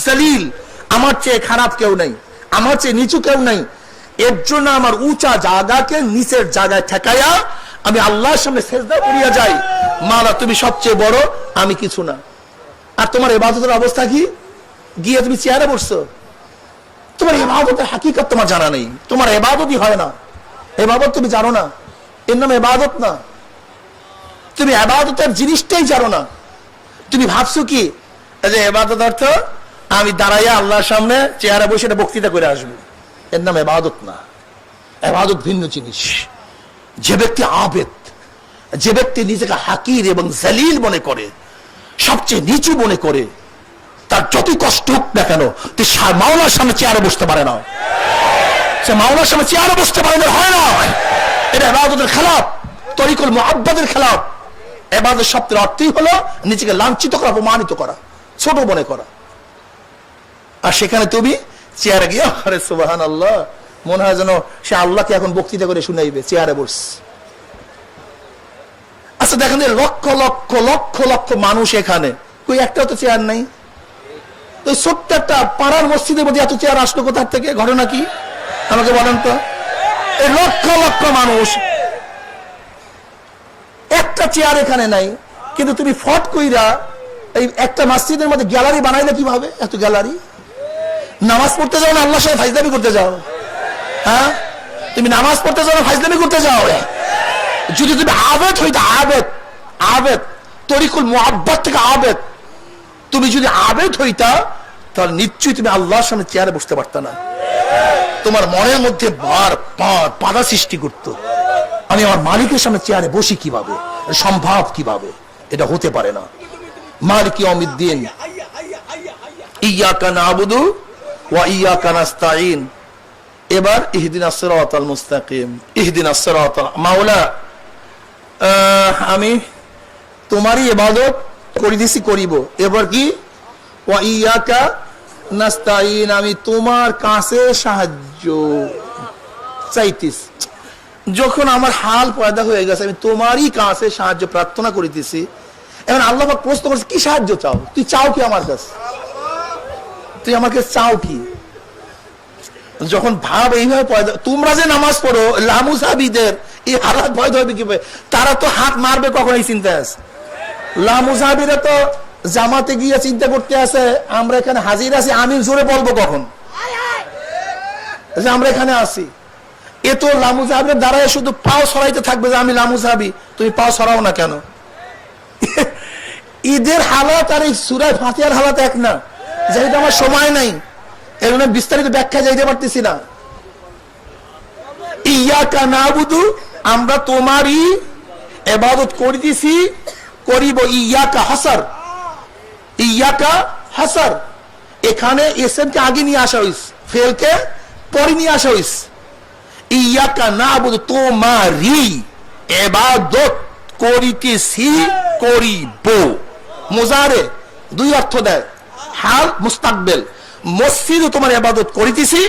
জলিল, আমার চেয়ে খারাপ কেউ নাই, আমার চেয়ে নিচু কেউ নাই। এর জন্য আমার উঁচা জায়গাকে নিচের জায়গায় ঠেকাইয়া আমি আল্লাহর সামনে সেজদা করিয়া যাই, মাওলা তুমি সবচেয়ে বড়, আমি কিছু না। আর তোমার ইবাদতের অবস্থা কি? গিয়ে তুমি চেয়ারে বসছো, তোমার ইবাদতের হাকিকত তোমার জানা নেই, তোমার ইবাদতই হয় না। ইবাদত তুমি জানো না, এর নাম ইবাদত না। তুমি ইবাদতের জিনিসটাই জানো না। তুমি ভাবছো কি যে ইবাদত অর্থ আমি দাঁড়াইয়া আল্লাহর সামনে চেয়ারে বসে একটা বক্তৃতা করে আসবো, এর নাম ইবাদত না। ইবাদত ভিন্ন জিনিস। যে ব্যক্তি আবেদ, যে ব্যক্তি নিজেকে হাকির এবং জালিল মনে করে, সবচেয়ে নিচু মনে করে, তার যতই কষ্ট হোক না কেন তুই মাওলার সামনে চেয়ারে বসতে পারে না। সে মাওলার সামনে চেয়ারে বসতে পারে না, হয় না। এটা ইবাদতের খেলাফ, তরিকুল মুআব্বাদের খেলাফ। ইবাদতের শব্দের অর্থই হলো নিজেকে লাঞ্ছিত করা, অপমানিত করা, ছোট মনে করা। আর সেখানে তুমি চেয়ারে গিয়ে আরে সুবহানাল্লাহ, মনে হয় যেন সে আল্লাহকে এখন বক্তৃতা করে শুনাইবে, চেয়ারে বস। আচ্ছা দেখেন, লক্ষ লক্ষ লক্ষ লক্ষ মানুষ এখানে, কই একটাও তো চেয়ার নাই। তো ছোট্ট একটা পাড়ার মসজিদের মধ্যে এত চেয়ার আসলো কোথার থেকে? ঘটনা কি আমাকে বলেন তো? এই লক্ষ লক্ষ মানুষ, একটা চেয়ার এখানে নাই। কিন্তু তুমি ফট কইরা এই একটা মসজিদের মধ্যে গ্যালারি বানাইলে কিভাবে? এত গ্যালারি। নামাজ পড়তে যাও না আল্লাহর সাথে ফাজলামি করতে যাও? হ্যাঁ, তুমি নামাজ পড়তে যাও না ফাজলামি করতে যাও? যদি তুমি আবেদ হইতে, আবেদ, আবেদ তরিকুল মুআব্বাদ থেকে আবেদ, তুমি যদি আবেদ হইতা তাহলে নিশ্চয়ই তুমি আল্লাহর সামনে চেয়ারে বসতে পারত না। তোমার মনের মধ্যে বাধা সৃষ্টি করত, আমি আমার মালিকের সামনে চেয়ারে বসি কিভাবে, সম্ভব কিভাবে? এটা হতে পারে না। মালিক ইয়াউমিদ্দিন, ইয়াকা না'বুদু ওয়া ইয়াকা নাস্তাঈন। এবার ইহদিনাস সিরাতাল মুস্তাকিম, ইহদিনাস সিরাতাল। মাওলা আমি তোমারই ইবাদত করিতেছি, করিব। এবার কি? ওয়া ইয়াকা নাস্তাঈন, আমি তোমার কাছে সাহায্য চাইতেছি। যখন আমার হাল পয়দা হয়ে গেছে, আমি তোমারই কাছে সাহায্য প্রার্থনা করিতেছি। এখন আল্লাহ পাক প্রশ্ন করছে, কি সাহায্য চাও? তুই চাও কি আমার কাছে? তুই আমাকে চাও কি? যখন ভাব এইভাবে পয়দা, তোমরা যে নামাজ পড়ো, লামুজাবিদের এই হালাত ভয় ধরবে কিভাবে? তারা তো হাত মারবে কখন এই চিন্তা আছে। লামুজাবিরা তো জামাতে গিয়ে চিন্তা করতে আছে আমরা এখানে হাজির আছি, আমি জোরে বলবো কখন যে আমরা এখানে আছি। এ তো লামুজাহাবির দ্বারাই শুধু পাও সরাইতে থাকবে যে আমি লামুজাহাবি, তুমি পাও সরাও না কেন? ঈদের হালাত আর এই সূরা ফাতিহার হালাত এক না। যেহেতু আমার সময় নাই, এর জন্য বিস্তারিত ব্যাখ্যা যাইতে পারতেছি না। ইয়াকা না'বুদু, আমরা তোমারই ইবাদত করিতেছি, করিব। ইয়াকা হাসার, ইয়াকা হাসার, এখানে এসএমকে আগে নিয়ে আসা হইছে, ফেলকে পরে নিয়ে আসা হইছে। ইয়াকা না'বুদু, তোমারই ইবাদত করিতেছি, করিব। মুজারে দুই অর্থ দেয়, হাল মুস্তাকবেল। মসজিদে তোমার ইবাদত করিতেছি,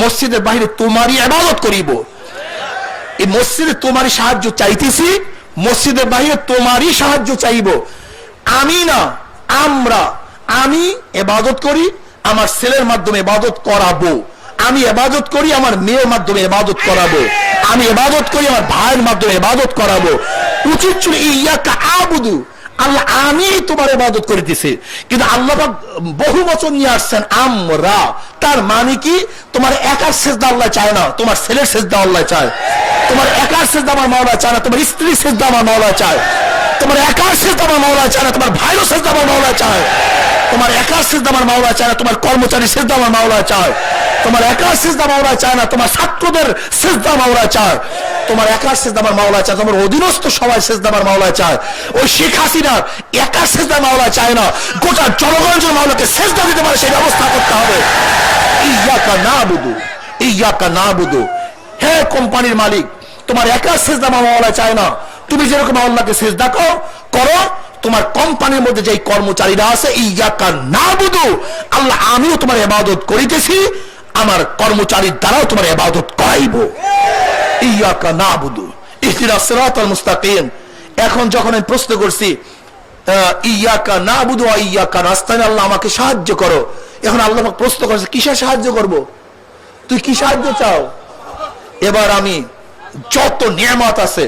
মসজিদের বাইরে তোমারই ইবাদত করিব। এই মসজিদে তোমারই সাহায্য চাইতেছি, মসজিদের বাইরে তোমারই সাহায্য চাইব। আমি না, আমরা, আমি ইবাদত করি, আমার ছেলের মাধ্যমে ইবাদত করাবো। আমি ইবাদত করি, আমার মেয়ের মাধ্যমে ইবাদত করাবো। আমি ইবাদত করি, আমার ভাইয়ের মাধ্যমে ইবাদত করাবো। উচিত ছিল ইয়াকা আবুদু, আল্লাহ আমি তোমার ইবাদত করিতেছি, কিন্তু আল্লাহ পাক বহু বচন নিয়ে আসছেন আমরা। তার মানে কি তোমার একার সেজদা আল্লাহ চায় না, তোমার ছেলের সেজদা আল্লাহ চায়। তোমার একার সেজদা আমার মাওলা চায় না, তোমার স্ত্রীর সেজদা আমার মাওলা চায়। তোমার একার সেজদা আমার মাওলা চায় না, তোমার ভাইয়ের সেজদা আমার মাওলা চায়। তোমার একার সেজদা আমার মাওলা চায় না, তোমার কর্মচারী সেজদা আমার মাওলা চায়। তোমার একার সেজদা মাওলা চায় না, তোমার ছাত্রদের সেজদা মাওলা চায়। তোমার একার সেজদা আমার মাওলা চায়, তোমার অধীনস্থ সবাই সেজদা আমার মাওলা চায়। ওই শেখ হাসিনা একার সেজদা মাওলা চায় না, গোটা জনগণের মাওলাকে সেজদা দিতে পারে সেই ব্যবস্থা করতে হবে। ইয়াকা নাবুদু, ইয়াকা নাবুদু। হে কোম্পানির মালিক, তোমার একার সেজদা আমার মাওলা চায় না। তুমি যেরকম আল্লাহকে সেজদা করো, তোমার কোম্পানির মধ্যে যে কর্মচারীরা আছে, ইয়াকা নাবুদু, আল্লাহ আমিও তোমার ইবাদত করিতেছি, আমার কর্মচারীর দ্বারাও তোমার ইবাদত করাইব। ইয়াকা নাবুদু ইহদিনাস সিরাতাল মুস্তাকিম। এখন যখন আমি প্রশ্ন করছি ইয়াকা নাবুদু ওয়া ইয়াকা নাস্তাইন, আল্লাহ আমাকে সাহায্য করো, এখন আল্লাহ পাক প্রশ্ন করেছে কিসের সাহায্য করব, তুই কি সাহায্য চাও? এবার আমি যত নিয়ামত আছে,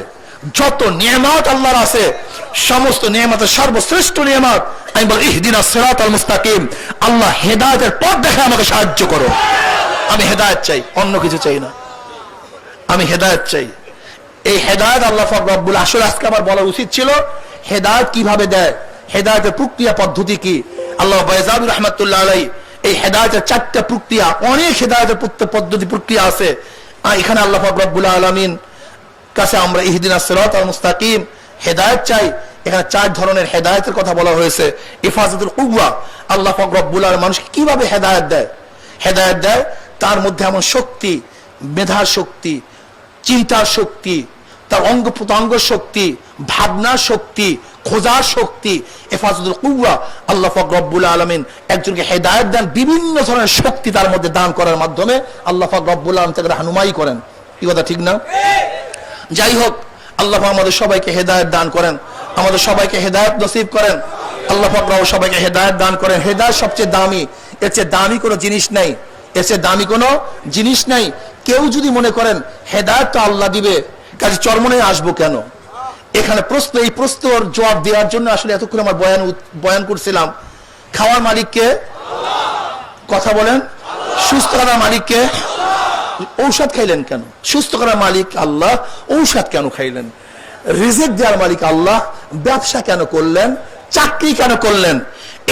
যত নিয়ামত আল্লাহর আছে, সমস্ত নিয়ামতের সর্বশ্রেষ্ঠ নিয়ামত আমি বলি ইহদিনাস সিরাতাল মুস্তাকিম, আল্লাহ হেদায়েতের পথ দেখে আমাকে সাহায্য করো। আমি হেদায়েত চাই, অন্য কিছু চাই না, আমি হেদায়েত চাই। এই হেদায়েত আল্লাহ পাক রব্বুল, আসলে আজকে আমার বলা উচিত ছিল হেদায়েত কিভাবে দেয়, হেদায়েতের প্রক্রিয়া পদ্ধতি কি। আল্লাহ বাইজাবি রাহমাতুল্লাহ আলাইহি এই হেদায়েতের 4টা প্রক্রিয়া, অনেক হেদায়েতের পদ্ধতি প্রক্রিয়া আছে। এখানে আল্লাহ পাক রব্বুল আলামিন কাছে আমরা ইহদিনাস সিরাতাল মুস্তাকিম হেদায়েত চাই। এখানে 4 ধরনের হেদায়েতের কথা বলা হয়েছে। ইফাজাতুল কুওয়া, আল্লাহ পাক রব্বুল আলামিন মানুষকে কিভাবে হেদায়েত দেয়, হেদায়েত দেয় তার মধ্যে এমন শক্তি, মেধার শক্তি, চিন্তার শক্তি, তার অঙ্গ প্রত্যঙ্গ শক্তি, ভাবনার শক্তি, খোঁজার শক্তি। ইফাজাতুল কুওয়া, আল্লাহ পাক রব্বুল আলামিন একজনকে হেদায়েত দেন বিভিন্ন ধরনের শক্তি তার মধ্যে দান করার মাধ্যমে। আল্লাহ পাক রব্বুল আলামিন তাকে রাহনুমাই করেন। কি কথা ঠিক না? যাই হোক, আল্লাহ আমাদের সবাইকে হেদায়েত দান করেন, আমাদের সবাইকে হেদায়েত নসিব করেন। আল্লাহ পাক সবাইকে হেদায়েত দান করেন। হেদায়েত সবচেয়ে দামি, এর চেয়ে দামি কোনো জিনিস নাই, এর চেয়ে দামি কোনো জিনিস নাই। কেউ যদি মনে করেন হেদায়েত তো আল্লাহ দিবে, কাজে চরমনে আসবো কেন? এখানে প্রশ্ন, এই প্রশ্নের জবাব দেওয়ার জন্য আসলে এতক্ষণ আমার বয়ান করছিলাম। খাওয়ার মালিককে কথা বলেন, সুস্থ করার মালিককে। ঔষধ খাইলেন কেন? সুস্থ করার মালিক আল্লাহ, ঔষধ কেন খাইলেন? রিজিক দেওয়ার মালিক আল্লাহ, ব্যবসা কেন করলেন? চাকরি কেন করলেন?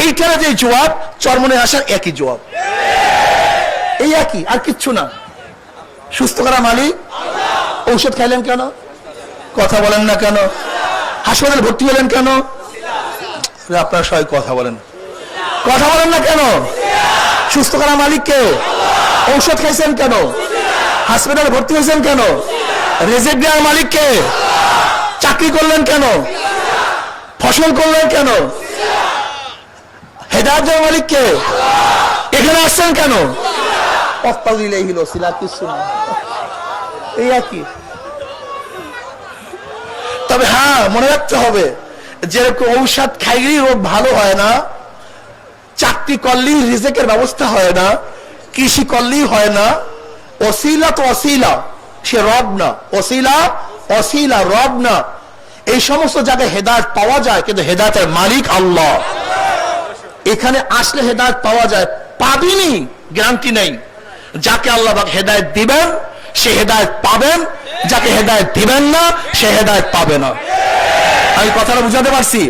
এইটার যে জবাব, চরমনে আসার একই জবাব, এই একই, আর কিচ্ছু না। সুস্থ করার মালিক, ঔষধ খাইলেন কেন? কথা বলেন না কেন? হাসপাতালে ভর্তি হলেন কেন? আপনারা সবাই কথা বলেন, কথা বলেন না কেন? সুস্থ করার মালিককে, ঔষধ খাইছেন কেন? হাসপাতালে ভর্তি হয়েছেন কেন? রিজিক দেওয়ার মালিককে, চাকরি করলেন কেন? ফসল করলেন কেন? হেদায়েত দেওয়ার মালিককে, এখানে আসছেন কেন? এই একই। তবে হ্যাঁ, মনে রাখতে হবে, যেরকম ঔষধ খাইলেই রোগ ভালো হয় না, চাকরি করলেই রিজিকের ব্যবস্থা হয় না, কৃষি করলেই হয় না, ওসিলা তো ওসিলা, সে রব না। ওসিলা ওসিলা, রব না। এই সমস্ত জায়গায় হেদায়েত পাওয়া যায়, কিন্তু হেদায়েতের মালিক আল্লাহ। এখানে আসলে হেদায়েত পাওয়া যায়, পাবিনি গ্যারান্টি নেই। যাকে আল্লাহ হেদায়েত দিবেন সে হেদায়েত পাবেন, যাকে হেদায়েত দিবেন না সে হেদায়েত পাবে না। আমি কথাটা বুঝাতে পারছি?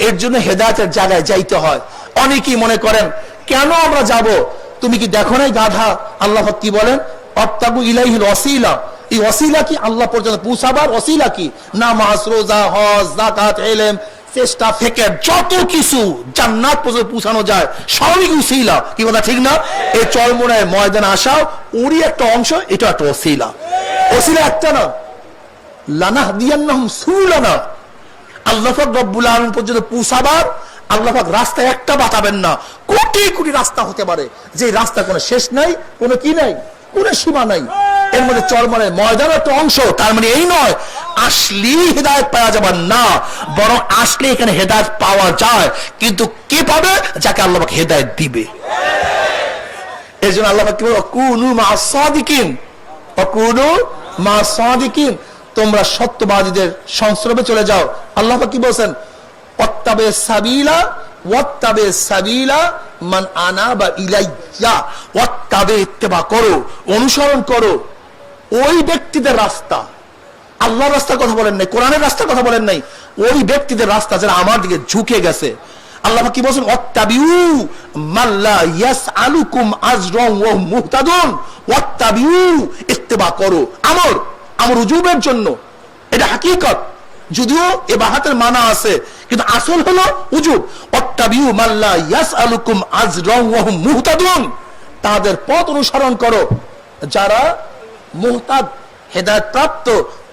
এর জন্য হেদায়েতের জায়গায় যাইতে হয়। অনেকেই মনে করেন কেন আমরা যাব? তুমি কি দেখো নাই গাধা? আল্লাহ কি বলেন? আবতাগু ইলাইহিল ওয়াসিলা। এই ওয়াসিলা কি? আল্লাহ পর্যন্ত পৌঁছাবার ওয়াসিলা কি? নামাজ, রোজা, হজ, যাকাত, ইলম, চেষ্টা, ফিকির, যত কিছু জান্নাত পর্যন্ত পৌঁছানো যায় সবই ওসিলা। কি কথা ঠিক না? এই চরমোনায় ময়দানে আসা ওরই একটা অংশ, এটা একটা ওসিলা। ওসিলা একটা না, লানাহদিয়ান্নাহুম সুবুলানা, আল্লাহ পাক রব্বুল আলামিন পর্যন্ত পৌঁছাবার আল্লাহ পাক রাস্তা একটা বাতাবেন না, কোটি কোটি রাস্তা হতে পারে, যে রাস্তা কোনো শেষ নাই, কোনো কি নাই, কোনো সীমা নাই। এর মধ্যে চরমনের ময়দান একটা অংশ। তার মানে এই নয় আসলেই হেদায়েত পাওয়া যাবে না, বরং আসলে এখানে হেদায়েত পাওয়া যায়, কিন্তু কে পাবে? যাকে আল্লাহ পাক হেদায়েত দিবে। এই জন্য আল্লাহ পাক কি বলে? কুনু মা সাদিকিন, কুনু মা সাদিকিন, তোমরা সত্যবাদীদের সংস্রবে চলে যাও। আল্লাহ পাক কি বলছেন? ওয়াত্তাবে সাবিলা ওয়াত্তাবে সাবিলা মান আনাবা ইলাইয়া। ওয়াত্তাবে ইত্তেবা করো, অনুসরণ করো ওই ব্যক্তিদের রাস্তা। আল্লাহর রাস্তার কথা বলেন নাই, কোরআনের রাস্তার কথা বলেন নাই, ওই ব্যক্তিদের রাস্তা যারা আমার দিকে ঝুঁকে গেছে। আল্লাহ কি বলছেন? ওয়াত্তাবিউ মাল্লা ইয়াসআলুকুম আজরান ওয়া মুহতাদুন। ওয়াত্তাবিউ, ইত্তেবা করো আমর উজুবের জন্য, এটা হাকিকত। যদিও এ বাহাতের মানা আছে, কিন্তু আসল হলো উজুব। ওয়াত্তাবিউ মাল্লা ইয়াসআলুকুম আজরান ওয়া মুহতাদুন, তাদের পথ অনুসরণ করো যারা মুহতাদ, হেদায়েত প্রাপ্ত,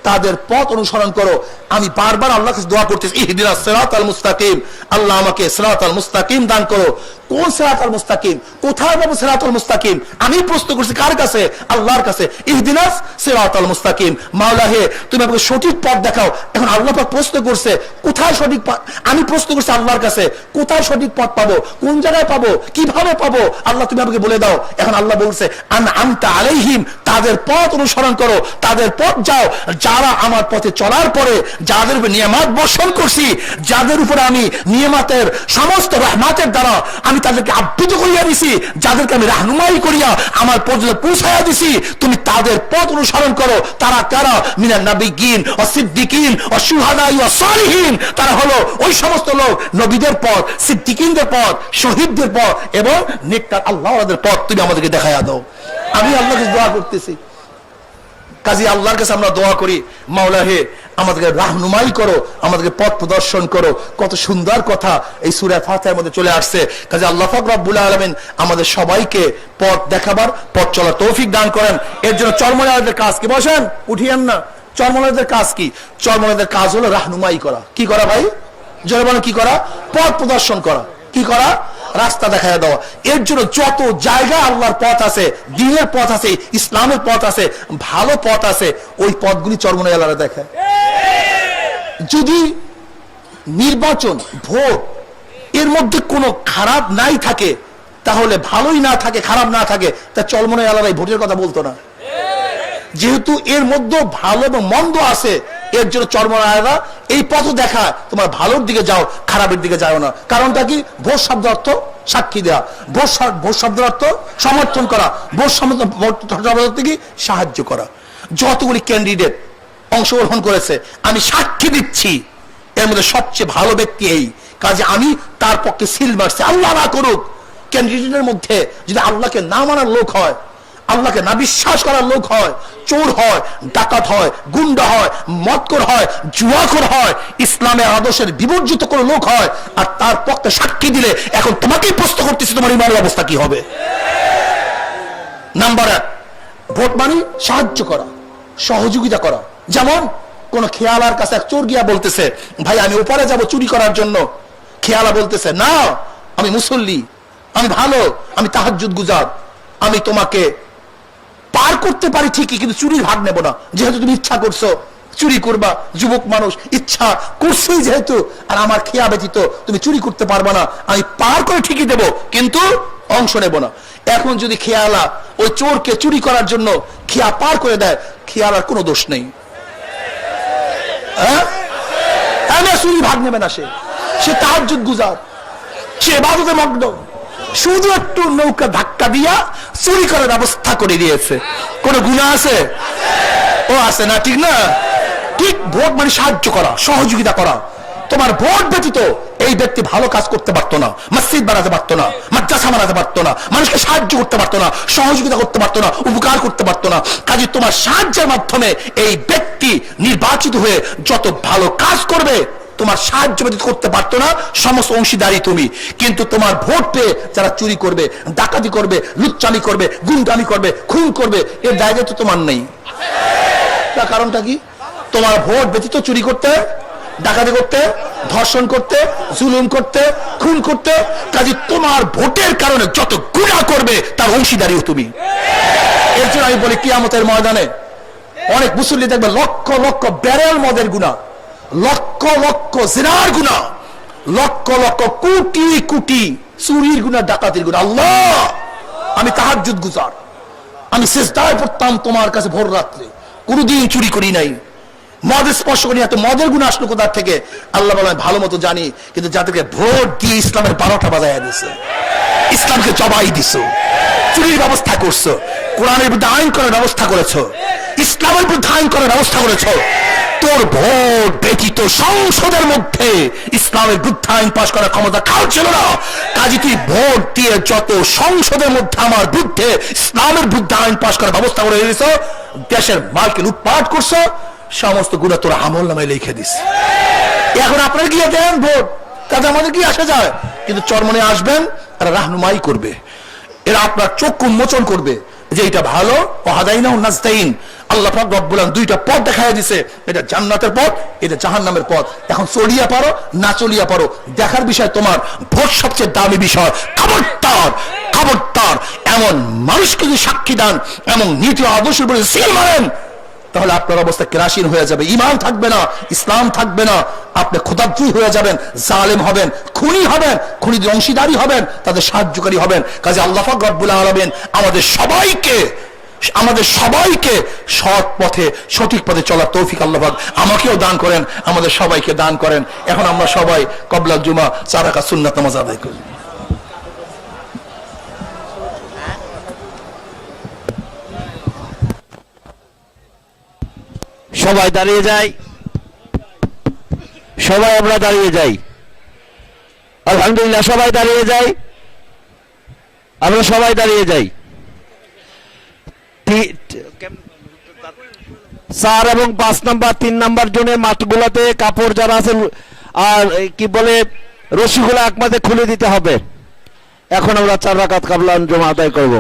তাদের পথ অনুসরণ করো। আমি বারবার আল্লাহর কাছে দোয়া করতেছি, ইহদিনাস সিরাতাল মুস্তাকিম, আল্লাহ আমাকে সিরাতাল মুস্তাকিম দান করো। কোন সিরাতাল মুস্তাকিম? কোথায় পাবো সিরাতাল মুস্তাকিম? আমি প্রশ্ন করছি কার কাছে? আল্লাহর কাছে। ইহদিনাস সিরাতাল মুস্তাকিম, মাওলা হে তুমি আমাকে সঠিক পথ দেখাও। এখন আল্লাহ পাক প্রশ্ন করছে কোথায় সঠিক পথ? আমি প্রশ্ন করছি আল্লাহর কাছে কোথায় সঠিক পথ পাবো, কোন জায়গায় পাবো, কিভাবে পাবো? আল্লাহ তুমি আমাকে বলে দাও। এখন আল্লাহ বলছে আনআমতা আলাইহিম, তাদের পথ অনুসরণ করো, তাদের পথ যাও যারা আমার পথে চলার পরে যাদের উপর নিয়ামত বর্ষণ করছি, যাদের উপরে আমি নিয়ামতের সমস্ত রহমতের দ্বারা আমি তাদেরকে আবৃত করিয়া দিছি, যাদেরকে আমি রাহনুমাই করিয়া আমার পর্যন্ত পৌঁছাইয়া দিছি, তুমি তাদের পথ অনুসরণ করো। তারা কারা? মিনান নাবিয়্যিন ওয়া সিদ্দিকিন ওয়া শুহাদা ওয়া সালিহিন, তারা হলো ওই সমস্ত লোক নবীদের পথ, সিদ্দিকিনদের পথ, শহীদদের পথ এবং নেককার আল্লাহওয়ালাদের পথ তুমি আমাদেরকে দেখাইয়া দাও। আমি আল্লাহর কাছে দোয়া করতেছি, কাজী আল্লাহর কাছে আমরা দোয়া করি, মাওলা হে আমাদেরকে রাহনুমাই করো, আমাদেরকে পথ প্রদর্শন করো। কত সুন্দর কথা এই সূরা ফাতিহার মধ্যে চলে আসছে। কাজী আল্লাহ পাক রব্বুল আলামিন আমাদের সবাইকে পথ দেখাবার, পথ চলার তৌফিক দান করেন। এর জন্য চরমনাইদের কাজ কি? বসেন, উঠিয়েন না। চরমনাইদের কাজ কি? চরমনাইদের কাজ হলো রাহনুমাই করা। কি করা ভাই? জোরে বলেন, কি করা? পথ প্রদর্শন করা। কি করা? রাস্তা দেখায় দেওয়া। এর জন্য যত জায়গা আল্লাহর পথ আছে, দ্বীনের পথ আছে, ইসলামের পথ আছে, ভালো পথ আছে, ওই পথগুলি চরমনাই আল্লাহরা দেখায়। যদি নির্বাচন, ভোট, এর মধ্যে কোনো খারাপ নাই থাকে, তাহলে ভালোই না থাকে, খারাপ না থাকে, তা চরমনাই আল্লাহরা এই ভোটের কথা বলতো না। যেহেতু এর মধ্যে ভালো এবং মন্দ আছে, এর জন্য চরমনাইরা এই পথ দেখায় তোমার ভালোর দিকে যাও, খারাপের দিকে যাও না। কারণটা কি? ভোট শব্দের অর্থ সাক্ষী দেওয়া, ভোট শব্দের অর্থ সমর্থন করা, ভোট শব্দের অর্থ কি? সাহায্য করা। যতগুলি ক্যান্ডিডেট অংশগ্রহণ করেছে আমি সাক্ষী দিচ্ছি এর মধ্যে সবচেয়ে ভালো ব্যক্তি এই, কাজে আমি তার পক্ষে সিল মারছি। আল্লাহ না করুক ক্যান্ডিডেটের মধ্যে যদি আল্লাহকে না মানার লোক হয়, আল্লাহকে না বিশ্বাস করার লোক হয়, চোর হয়, ডাকাত হয়, গুন্ডা হয়, মদখোর হয়, জুয়াখোর হয়, ইসলামের আদর্শের বিবর্জিত কোনো লোক হয়, আর তার পক্ষে সাক্ষী দিলে এখন তোমাকেই প্রশ্ন করতেছি তোমার ইমানের অবস্থা কি হবে? নাম্বার 1, ভোট মানে সাহায্য করা, সহযোগিতা করা। যেমন কোন খেয়ালার কাছে এক চোর গিয়া বলতেছে, ভাই আমি ওপারে যাব চুরি করার জন্য। খেয়ালা বলতেছে, না আমি মুসল্লি, আমি ভালো, আমি তাহাজ্জুদ গুজার, আমি তোমাকে পার করতে পারি ঠিকই, কিন্তু চুরির ভাগ নেব না। যেহেতু তুমি ইচ্ছা করছো চুরি করবা, যুবক মানুষ ইচ্ছা করছেই যেহেতু, আর আমার খেয়া ব্যতীত তুমি চুরি করতে পারবা না, আমি পার করে ঠিকই দেব, কিন্তু অংশ নেব না। এখন যদি খেয়ালা ওই চোরকে চুরি করার জন্য খেয়া পার করে দেয়, খেয়ালার কোনো দোষ নেই। চুরি ভাগ নেবে না, সে তাহাজ্জুদ গুজার, সে ইবাদতে মগ্ন, শুধু একটু নৌকা ধাক্কা দিয়া চুরি করার ব্যবস্থা করে দিয়েছে। কোন গুনাহ আছে? ও আছে না, ঠিক না? ঠিক ভোট মানে সাহায্য করা, সহযোগিতা করা। তোমার ভোট ব্যতীত এই ব্যক্তি ভালো কাজ করতে পারতো না, মসজিদ বানাতে পারতো না, মাদ্রাসা বানাতে পারতো না, মানুষকে সাহায্য করতে পারতো না, সহযোগিতা করতে পারতো না, উপকার করতে পারতো না। কাজে তোমার সাহায্যের মাধ্যমে এই ব্যক্তি নির্বাচিত হয়ে যত ভালো কাজ করবে, তোমার সাহায্য ব্যতীত করতে পারতো না, সমস্ত অংশীদারি তুমি। কিন্তু তোমার ভোট পেয়ে যারা চুরি করবে, ডাকাতি করবে, লুচ্চামি করবে, গুন্ডামি করবে, খুন করবে, এর দায়িত্ব তো তোমার নেই। তার কারণটা কি? তোমার ভোট ব্যতীত চুরি করতে, ডাকাতি করতে, ধর্ষণ করতে, জুলুম করতে, খুন করতে, কাজে তোমার ভোটের কারণে যত গুনাহ করবে তার অংশীদারিও তুমি। এর জন্য আমি বলি কিয়ামতের ময়দানে অনেক মুসল্লি দেখবে লক্ষ লক্ষ ব্যারেল মদের গুনাহ, লক্ষ লক্ষ জিনার গুনাহ, লক্ষ লক্ষ কোটি কোটি চুরির গুনাহ, ডাকাতির গুনাহ। আল্লাহ আমি তাহাজ্জুদ গুজার, আমি সিজদায় পড়তাম তোমার কাছে ভোর রাত্রে, কোনদিন চুরি করি নাই, মদ স্পর্শ করি, এত মদের গুণ আসলো কোথার থেকে? আল্লাহ বলে আমি ভালো মতো জানি, কিন্তু যাদেরকে ভোট দিয়ে ইসলামের 12টা বাজায় দিছে, ইসলামকে জবাই দিছো, চুরির ব্যবস্থা করছো, কোরআনের বিরুদ্ধে আইন করার ব্যবস্থা করেছো, ইসলামের বিরুদ্ধে আইন করার ব্যবস্থা করেছো, তোর ভোট ব্যতীত সংসদের মধ্যে ইসলামের বিরুদ্ধে আইন পাশ করার ক্ষমতা কারো ছিল না। কাজে তুই ভোট দিয়ে যত সংসদের মধ্যে আমার বিরুদ্ধে ইসলামের বিরুদ্ধে আইন পাশ করার ব্যবস্থা করে দিয়েছো, দেশের মালকে লুটপাট করছো, সমস্ত গুণা তোর আমল নামায় লিখে দিস। এখন আপনারা গিয়ে দেন ভোট, তাতে আমাদের কি আসা যায়? কিন্তু চরমনে আসবেন, এরা রাহনুমাই করবে, এরা আপনার চক্ষু উন্মোচন করবে যে এটা ভালো, ওয়াহাদাইনা ও নাস্তাইন। আল্লাহ পাক রব্বুল আলামিন দুইটা পথ দেখায় দিয়েছে, এটা জান্নাতের পথ, এটা জাহান্নামের পথ। এখন চলিয়া পারো না চলিয়া পারো, দেখার বিষয় তোমার। ভোট সবচেয়ে দামি বিষয়। খবরদার, খবরদার, এমন মানুষকে যদি সাক্ষী দেন, এমন নীতি আদর্শের উপরে সিল মারেন, তাহলে আপনার অবস্থা কেরাসিন হয়ে যাবে, ঈমান থাকবে না, ইসলাম থাকবে না, আপনি খোদাদ্রোহী হয়ে যাবেন, জালেম হবেন, খুনি হবেন, খুনিদের অংশীদারি হবেন, তাদের সাহায্যকারী হবেন। কাজে আল্লাহ পাক রব্বুল আলামিন আমাদের সবাইকে সৎ পথে, সঠিক পথে চলার তৌফিক আল্লাহ পাক আমাকেও দান করেন, আমাদের সবাইকে দান করেন। এখন আমরা সবাই কবলা জুমা 4 রাকাত সুন্নাত নামাজ আদায় করি। সবাই দাঁড়িয়ে যাই, সবাই আমরা দাঁড়িয়ে যাই। আলহামদুলিল্লাহ, সবাই দাঁড়িয়ে যাই, আমরা সবাই দাঁড়িয়ে যাই। 4 এবং 5 নাম্বার 3 নাম্বার জোনে মাঠগুলোতে কাপড় যারা আছে আর কি বলে রশিগুলো একমাত্র খুলে দিতে হবে। এখন আমরা 4 রাকাত কাবলা জমা আদায় করব।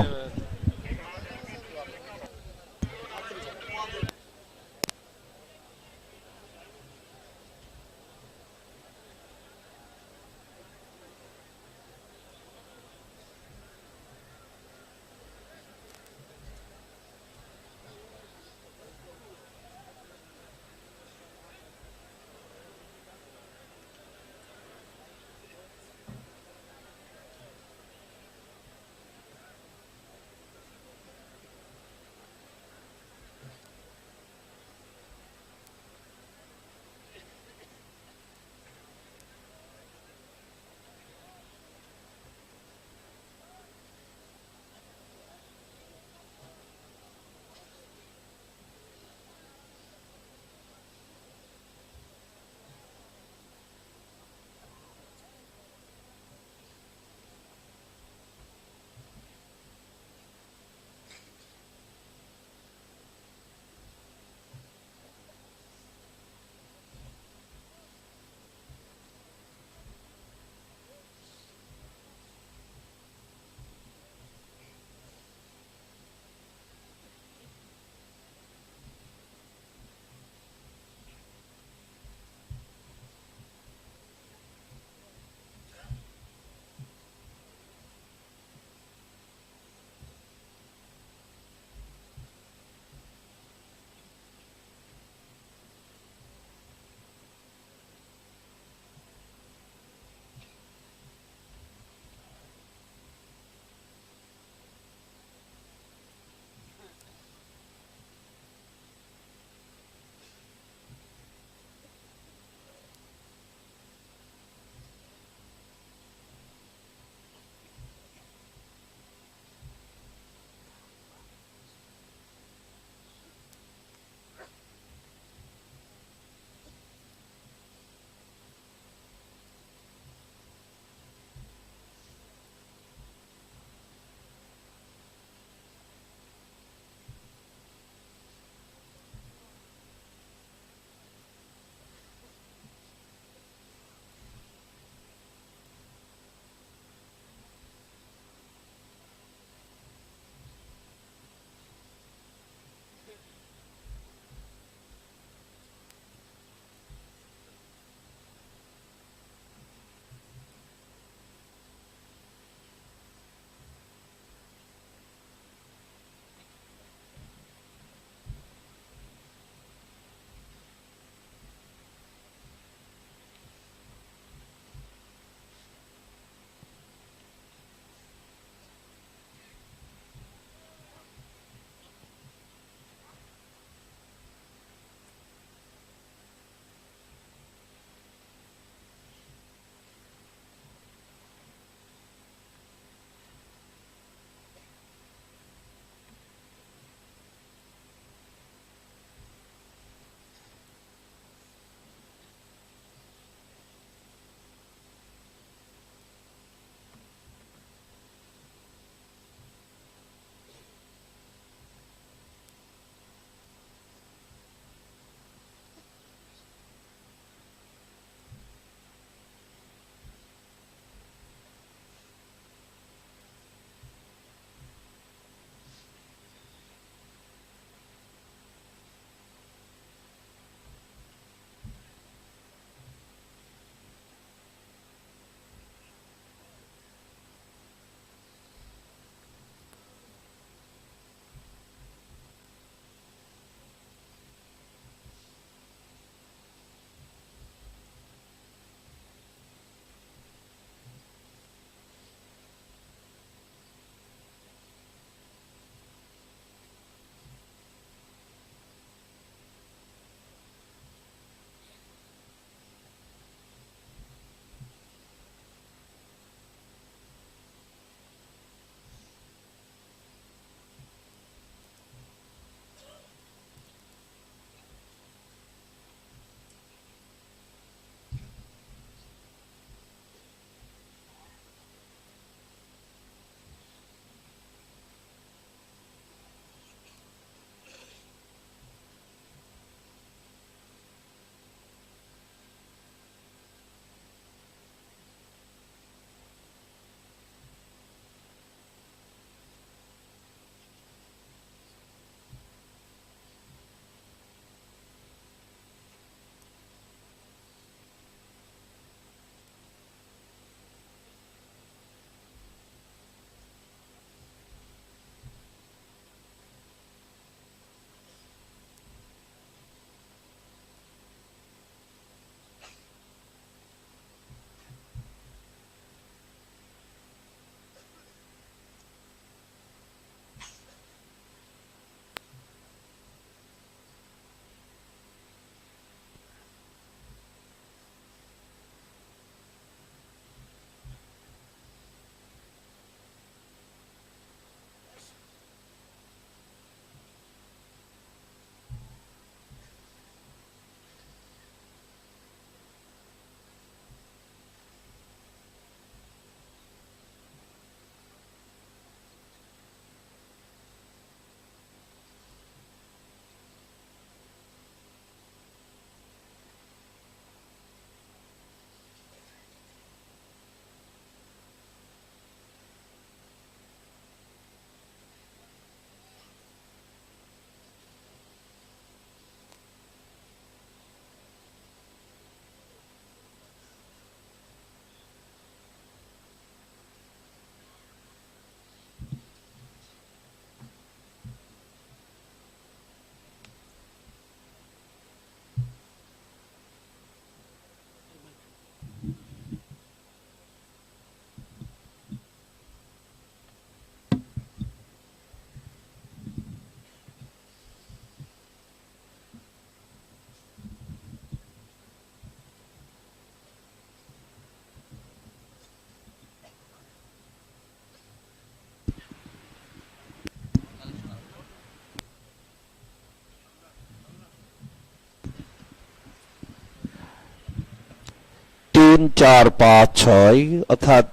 3, 4, 5, 6 অর্থাৎ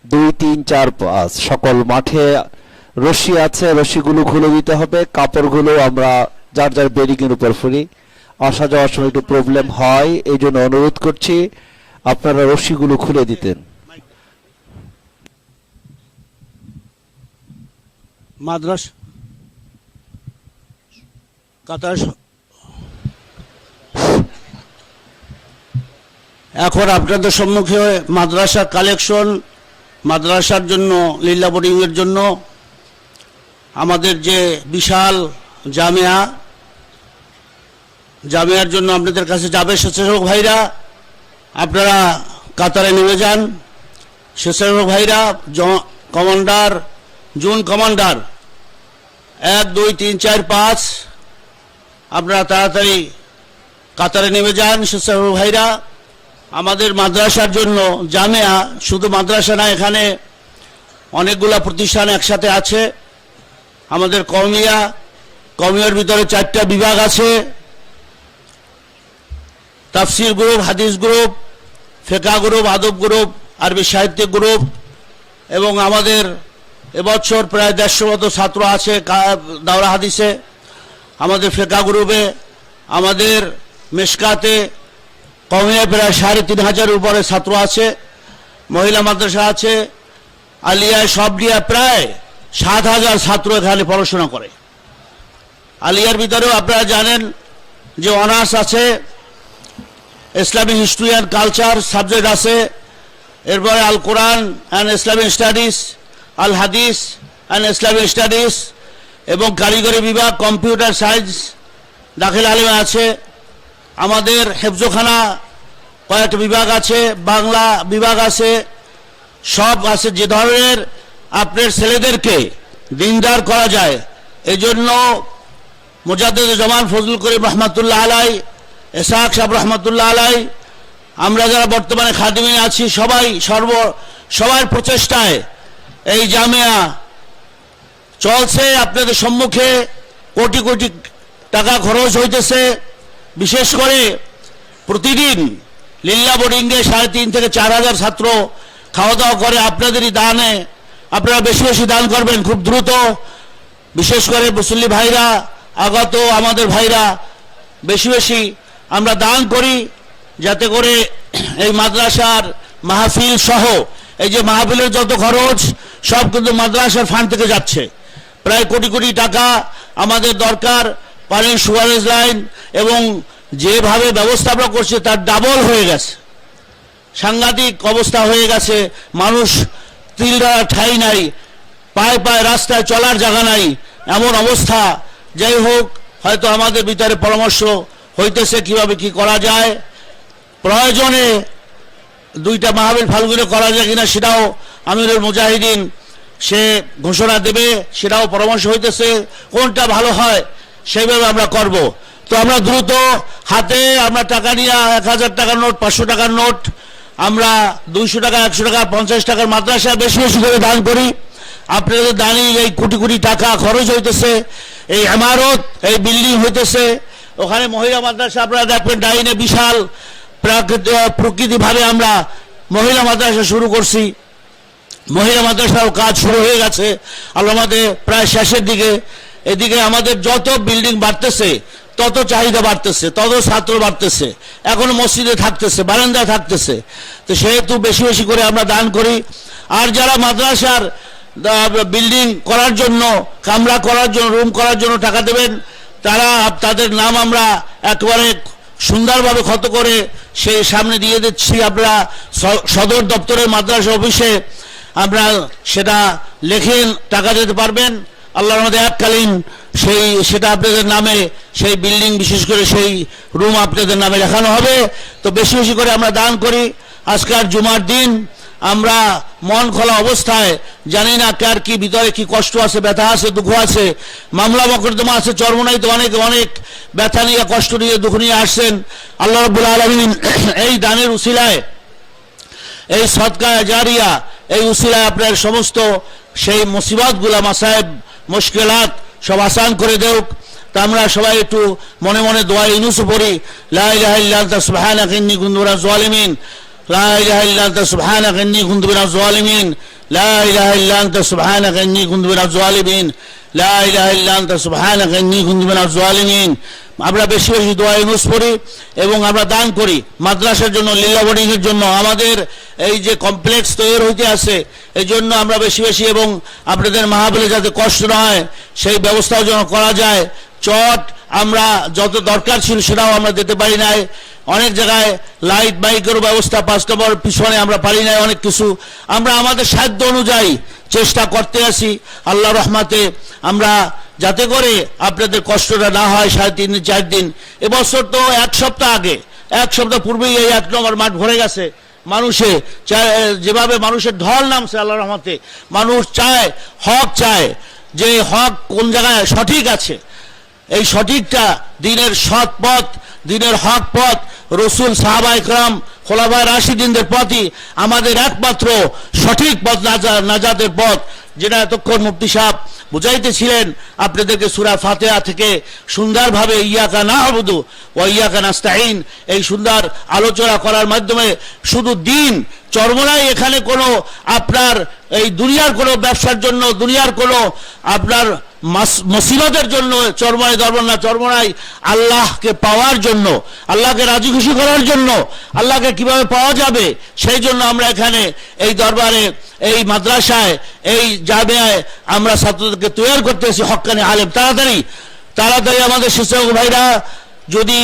2, 3, 4, 5 সকল মাঠে রশি আছে, রশিগুলো খুলে দিতে হবে। কাপড়গুলো আমরা যার যার বেরিং এর উপর ফেলি, আসা যাওয়ার সময় একটু প্রবলেম হয়, এই জন্য অনুরোধ করছি আপনারা রশিগুলো খুলে দিতেন। মাদ্রাস কাতার এখন আপনাদের সম্মুখে মাদ্রাসা কালেকশন, মাদ্রাসার জন্য লিল্লা বোর্ডিং এর জন্য আমাদের যে বিশাল জামিয়ার জন্য আপনাদের কাছে যাবে স্বেচ্ছাসেবক ভাইরা, আপনারা কাতারে নেমে যান। স্বেচ্ছাসেবক ভাইরা কমান্ডার, জুন কমান্ডার 1, 2, 3, 4, 5 আপনারা তাড়াতাড়ি কাতারে নেমে যান। স্বেচ্ছাসেবক ভাইরা আমাদের মাদ্রাসার জন্য জামিয়া, শুধু মাদ্রাসা না, এখানে অনেকগুলা প্রতিষ্ঠান একসাথে আছে। আমাদের কওমিয়ার ভিতরে 4টা বিভাগ আছে, তাফসির গ্রুপ, হাদিস গ্রুপ, ফিকহ গ্রুপ, আদব গ্রুপ, আরবি সাহিত্য গ্রুপ, এবং আমাদের এবছর প্রায় 150 মতো ছাত্র আছে দাওরা হাদিসে। আমাদের ফিকহ গ্রুপে, আমাদের মেশকাতে কওমিয়া প্রায় 3500 উপরে ছাত্র আছে। মহিলা মাদ্রাসা আছে, আলিয়ায় সব নিয়ে প্রায় 7000 ছাত্র এখানে পড়াশোনা করে। আলিয়ার ভিতরেও আপনারা জানেন যে অনার্স আছে, Islamic history and culture subject আছে, এরপরে আল কোরআন অ্যান্ড ইসলামিক স্টাডিজ, আল হাদিস অ্যান্ড ইসলামিক স্টাডিজ, এবং কারিগরি বিভাগ, কম্পিউটার সায়েন্স, দাখিল আলিমে আছে। আমাদের হেফজোখানা কয়েকটা বিভাগ আছে, বাংলা বিভাগ আছে, সব আছে। যে ধরনের আপনার ছেলেদেরকে দিনদার করা যায়, এই জন্য মুজাদ্দিদ জামান ফজলুল করিম রহমাতুল্লাহ আলাই, ইসহাক সাহেব রহমাতুল্লাহ আলাই, আমরা যারা বর্তমানে খাদিমে আছি, সবার প্রচেষ্টায় এই জামিয়া চলছে। আপনাদের সম্মুখে কোটি কোটি টাকা খরচ হইতেছে। বিশেষ করে প্রতিদিন লিল্লা বোর্ডিংয়ে 3,500 থেকে 4,000 ছাত্র খাওয়া দাওয়া করে। আপনাদেরই দানে আপনারা বেশি বেশি দান করবেন খুব দ্রুত। বিশেষ করে মুসল্লি ভাইরা, আগত আমাদের ভাইরা বেশি বেশি আমরা দান করি, যাতে করে এই মাদ্রাসার মাহফিল সহ এই যে মাহফিলের যত খরচ সব কিন্তু মাদ্রাসার ফান্ড থেকে যাচ্ছে। প্রায় কোটি কোটি টাকা আমাদের দরকার। পানির সুয়ারেজ লাইন এবং যেভাবে ব্যবস্থা আমরা করছি তার ডাবল হয়ে গেছে, সাংঘাতিক অবস্থা হয়ে গেছে। মানুষ তিল দেওয়ার ঠাঁই নাই, পায়ে পায়ে রাস্তায় চলার জায়গা নাই, এমন অবস্থা। যাই হোক, হয়তো আমাদের ভিতরে পরামর্শ হইতেছে কিভাবে কি করা যায়। প্রয়োজনে 2টা মাহফিল ফাল্গুনে করা যায় কিনা সেটাও আমিরুল মুজাহিদিন সে ঘোষণা দেবে, সেটাও পরামর্শ হইতেছে। কোনটা ভালো হয় সেইভাবে আমরা করব। তো আমরা দ্রুত হাতে আমরা টাকা নিয়ে 1000 টাকার নোট, 500 টাকার নোট, আমরা 200 টাকা, 100 টাকা, 50 টাকার মাদ্রাসায় বেশি বেশি করে দান করি। আপনাদের দানি এই কোটি কোটি টাকা খরচ হইতেছে, এই ইমারত, এই বিল্ডিং হইতেছে। ওখানে মহিলা মাদ্রাসা আপনারা দেখবেন, ডাইনে বিশাল প্রকৃতিভাবে আমরা মহিলা মাদ্রাসা শুরু করছি। মহিলা মাদ্রাসাও কাজ শুরু হয়ে গেছে আল্লাহর রহমতে প্রায় শেষের দিকে। এদিকে আমাদের যত বিল্ডিং বাড়তেছে তত চাহিদা বাড়তেছে, তত ছাত্র বাড়তেছে, এখন মসজিদে থাকতেছে, বারান্দায় থাকতেছে। তো সেহেতু বেশি বেশি করে আমরা দান করি। আর যারা মাদ্রাসার বিল্ডিং করার জন্য, কামরা করার জন্য, রুম করার জন্য টাকা দেবেন, তাদের নাম আমরা একেবারে সুন্দরভাবে খত করে সেই সামনে দিয়ে দিচ্ছি। আপনারা সদর দপ্তরের মাদ্রাসা অফিসে আমরা সেটা লিখে টাকা দিতে পারবেন। আল্লাহর রহমতে এককালীন সেটা আপনাদের নামে, সেই বিল্ডিং বিশেষ করে সেই রুম আপনাদের নামে লেখানো হবে। তো বেশি বেশি করে আমরা দান করি। আজকাল জুমার দিন আমরা মন খোলা অবস্থায়, জানি না কার কি ভিতরে কি কষ্ট আছে, ব্যথা আছে, দুঃখ আছে, মামলা মকদ্দমা আছে, চরমনাইতে অনেক অনেক ব্যথা নিয়ে, কষ্ট নিয়ে, দুঃখ নিয়ে আসছেন। আল্লাহ রাব্বুল আলামিন এই দানের উসিলায়, এই সদকা জারিয়া, এই উসিলায় আপনার সমস্ত সেই মুসিবতগুলা, মাসায়েব, মুশকিলাত সব আসান করে দেউক। তা আমরা সবাই একটু মনে মনে দোয়া ইউনুস পড়ি, লা ইলাহা ইল্লা আনতা সুবহানাকা ইন্নী কুনতু মিনাজ জালিমিন। লা ইলাহা ইল্লা আনতা সুবহানাকা ইন্নী কুনতু মিনাজ জালিমিন, লা ইলাহা ইল্লা আনতা সুবহানাকা ইন্নী কুনতু মিনাজ জালিমিন, লা ইলাহা ইল্লা আনতা সুবহানাকা ইন্নী কুনতু মিনাজ জালিমিন। আমরা বেশি বেশি দোয়া ইউনুস পড়ি এবং আমরা দান করি মাদ্রাসার জন্য, লীলা বোর্ডিং এর জন্য, আমাদের এই যে কমপ্লেক্স তৈরি হইতে আছে এই জন্য আমরা বেশি বেশি, এবং আপনাদের মাহফিলে যাতে কষ্ট না হয় সেই ব্যবস্থাও যেন করা যায়। চট আমরা যত দরকার ছিল সেটাও আমরা দিতে পারি নাই, অনেক জায়গায় লাইট বাইকের ব্যবস্থা 5 নম্বর পিছনে আমরা পারি নাই, অনেক কিছু আমরা আমাদের সাধ্য অনুযায়ী চেষ্টা করতে আছি। আল্লাহ রহমাতে আমরা যাতে করে আপনাদের কষ্টটা না হয় 3.5 দিন 4 দিন, এবছর তো 1 সপ্তাহ আগে, 1 সপ্তাহ পূর্বেই এই 1 নম্বর মাঠ ভরে গেছে মানুষে, যেভাবে মানুষের ঢল নামছে আল্লাহ রহমতে। মানুষ চায়, হক চায় যে হক কোন জায়গায় সঠিক আছে, এই সঠিকটা দিনের সৎ পথ, দিনের হক পথ, রসুল সাহাবা ইকরাম খোলাফায়ে রাশিদিনদের পথই আমাদের একমাত্র সঠিক পথ, নাজাতের পথ, যেটা এতক্ষণ মুফতি সাহেব বুঝাইতেছিলেন আপনাদেরকে সূরা ফাতিহা থেকে সুন্দরভাবে ইয়াকা না'বুদু ওয়া ইয়াকা নাস্তাঈন এই সুন্দর আলোচনা করার মাধ্যমে শুধু দিন চরমরাই, এখানে কোনো আপনার এই দুনিয়ার কোনো ব্যবসার জন্য, দুনিয়ার কোনো আপনার মুসিবতের জন্য চরমরাই দরবার না, চরমরাই আল্লাহকে পাওয়ার জন্য, আল্লাহকে রাজি খুশি করার জন্য, আল্লাহকে কিভাবে পাওয়া যাবে সেই জন্য আমরা এখানে এই দরবারে, এই মাদ্রাসায়, এই জামিয়ায় আমরা ছাত্রদেরকে তৈরি করতেছি হক্কানি আলেম। তাড়াতাড়ি আমাদের শিক্ষক ভাইরা যদি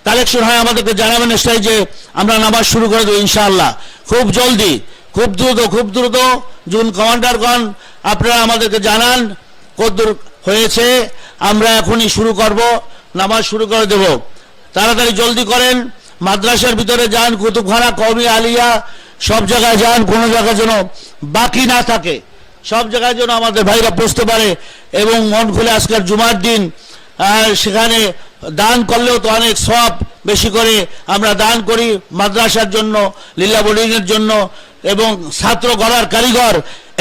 কালেকশন হয় আমাদেরকে জানাবেন স্টেজে, আমরা নামাজ শুরু করে দেবো ইনশাআল্লাহ খুব জলদি, খুব দ্রুত। জুন কমান্ডারগণ আপনারা আমাদেরকে জানান কতদূর হয়েছে, আমরা এখনই শুরু করব, নামাজ শুরু করে দেব। তাড়াতাড়ি জলদি করেন, মাদ্রাসার ভিতরে যান, কুতুবখানা, কওমি আলিয়া সব জায়গায় যান, কোনো জায়গায় যেন বাকি না থাকে, সব জায়গায় যেন আমাদের ভাইরা পৌঁছতে পারে। এবং মন খুলে আজকের জুমার দিন সেখানে দান করলেও তো অনেক সওয়াব, বেশি করে আমরা দান করি মাদ্রাসার জন্য, লীলা বোর্ডিং এর জন্য, এবং ছাত্র গড়ার কারিগর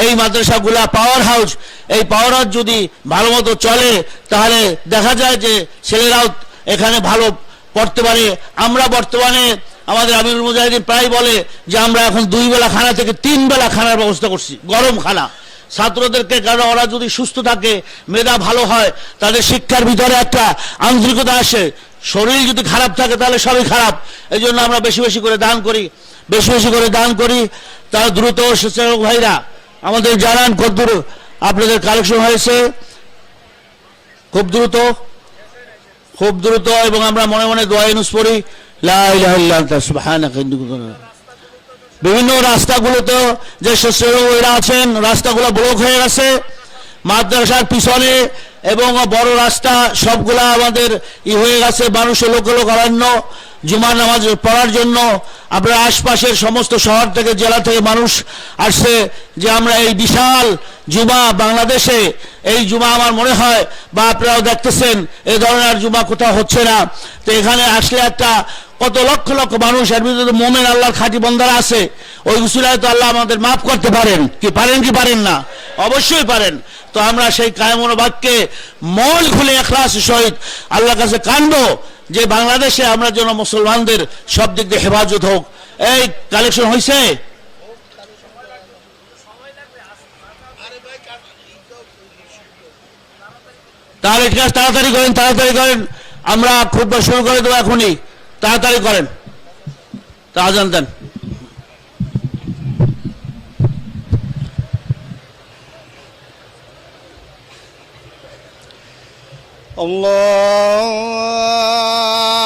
এই মাদ্রাসাগুলা পাওয়ার হাউস, এই পাওয়ার হাউস যদি ভালো মতো চলে তাহলে দেখা যায় যে ছেলেরাও এখানে ভালো পড়তে পারে। আমরা বর্তমানে আমাদের আমিরুল মুজাহিদিন প্রায় বলে যে আমরা এখন 2 বেলা খানা থেকে 3 বেলা খানার ব্যবস্থা করছি, গরম খানা ছাত্রদেরকে, কারণ ওরা যদি সুস্থ থাকে, মেধা ভালো হয়, তাদের শিক্ষার ভিতরে একটা আন্তরিকতা আসে। শরীর যদি খারাপ থাকে তাহলে সবই খারাপ। এই জন্য আমরা বেশি বেশি করে দান করি। তারা দ্রুত স্বেচ্ছাসেবক ভাইরা আমাদের জানান কতদূর আপনাদের কালেকশন হয়েছে, খুব দ্রুত। এবং আমরা মনে মনে দোয়া ইউনুস পড়ি, লা ইলাহা ইল্লা আনতা সুবহানাকা ইন্নী কুনতু মিনাজ জালিমিন। বিভিন্ন রাস্তাগুলোতে যে স্বেচ্ছাসেবকরা আছেন, রাস্তাগুলো ব্লক হয়ে গেছে মাদ্রাসার পিছনে, এবং বড় রাস্তা সবগুলা আমাদের হয়ে গেছে, মানুষের লোক অরণ্য জুমার নামাজ পড়ার জন্য। আপনার আশপাশের সমস্ত শহর থেকে, জেলা থেকে মানুষ আসছে যে আমরা এই বিশাল জুমা বাংলাদেশে, এই জুমা আমার মনে হয় বা আপনারাও দেখতেছেন এই ধরনের জুমা কোথাও হচ্ছে না। তো এখানে আসলে একটা কত লক্ষ লক্ষ মানুষ, এর ভিতরে মোমেন আল্লাহর খাঁটি বান্দারা আছে, ওই উসিলায় তো আল্লাহ আমাদের মাফ করতে পারেন কি পারেন না? অবশ্যই পারেন। তো আমরা সেই কায়েমুল বাক্যে মন খুলে ইখলাসের সহিত আল্লাহর কাছে কাঁদবো যে বাংলাদেশে আমরা যেন মুসলমানদের সব দিক দিয়ে হেফাজত হোক। এই কালেকশন হয়েছে, তাহলে ঠিক আছে, তাড়াতাড়ি করেন, আমরা খুব শুরু করে দেবো এখনই, তাড়াতাড়ি করেন, আজান দেন।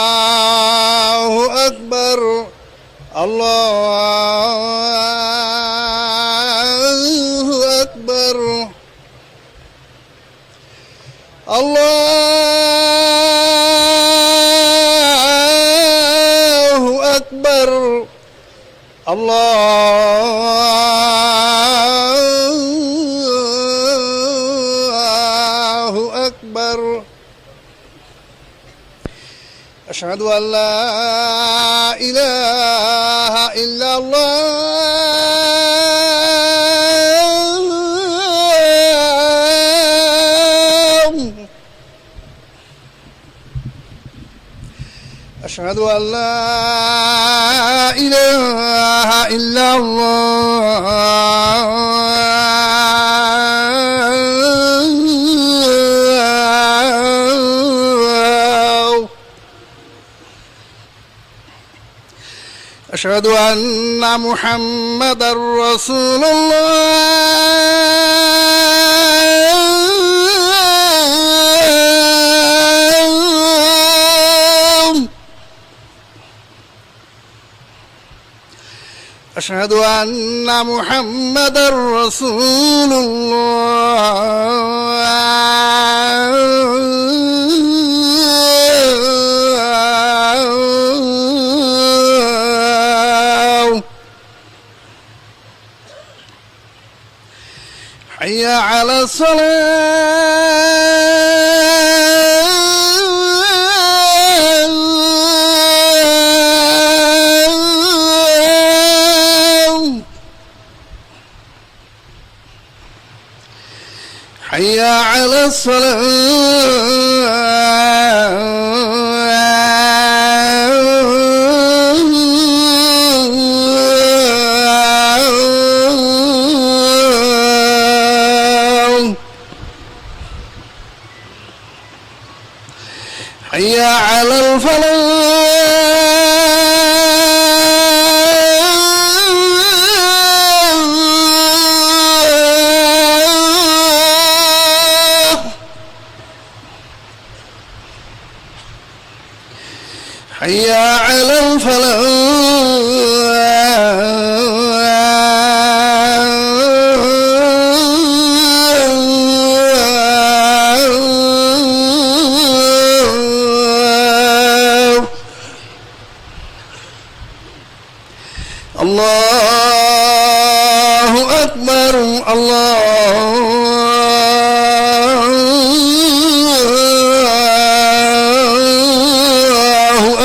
আল্লাহু আকবার, আল্লাহু আকবার, আল্লাহু আকবার, আল্লাহু আকবার। আশহাদু আল্লা ইলাহা ইল্লাল্লাহ, আশহাদু আল্লা ইলাহা إلا الله أشهد أن محمدا رسول الله أشهد أن محمدا رسول الله حي على الصلاة حي على الصلاة حي على الفلاح حي على الفلاح الله أكبر الله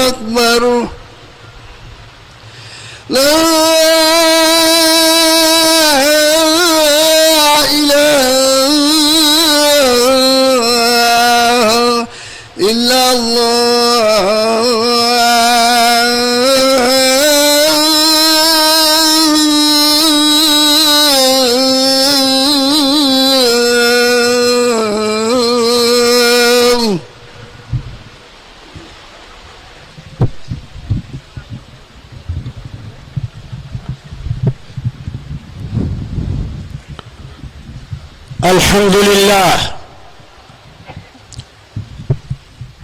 أكبر لا إله إلا الله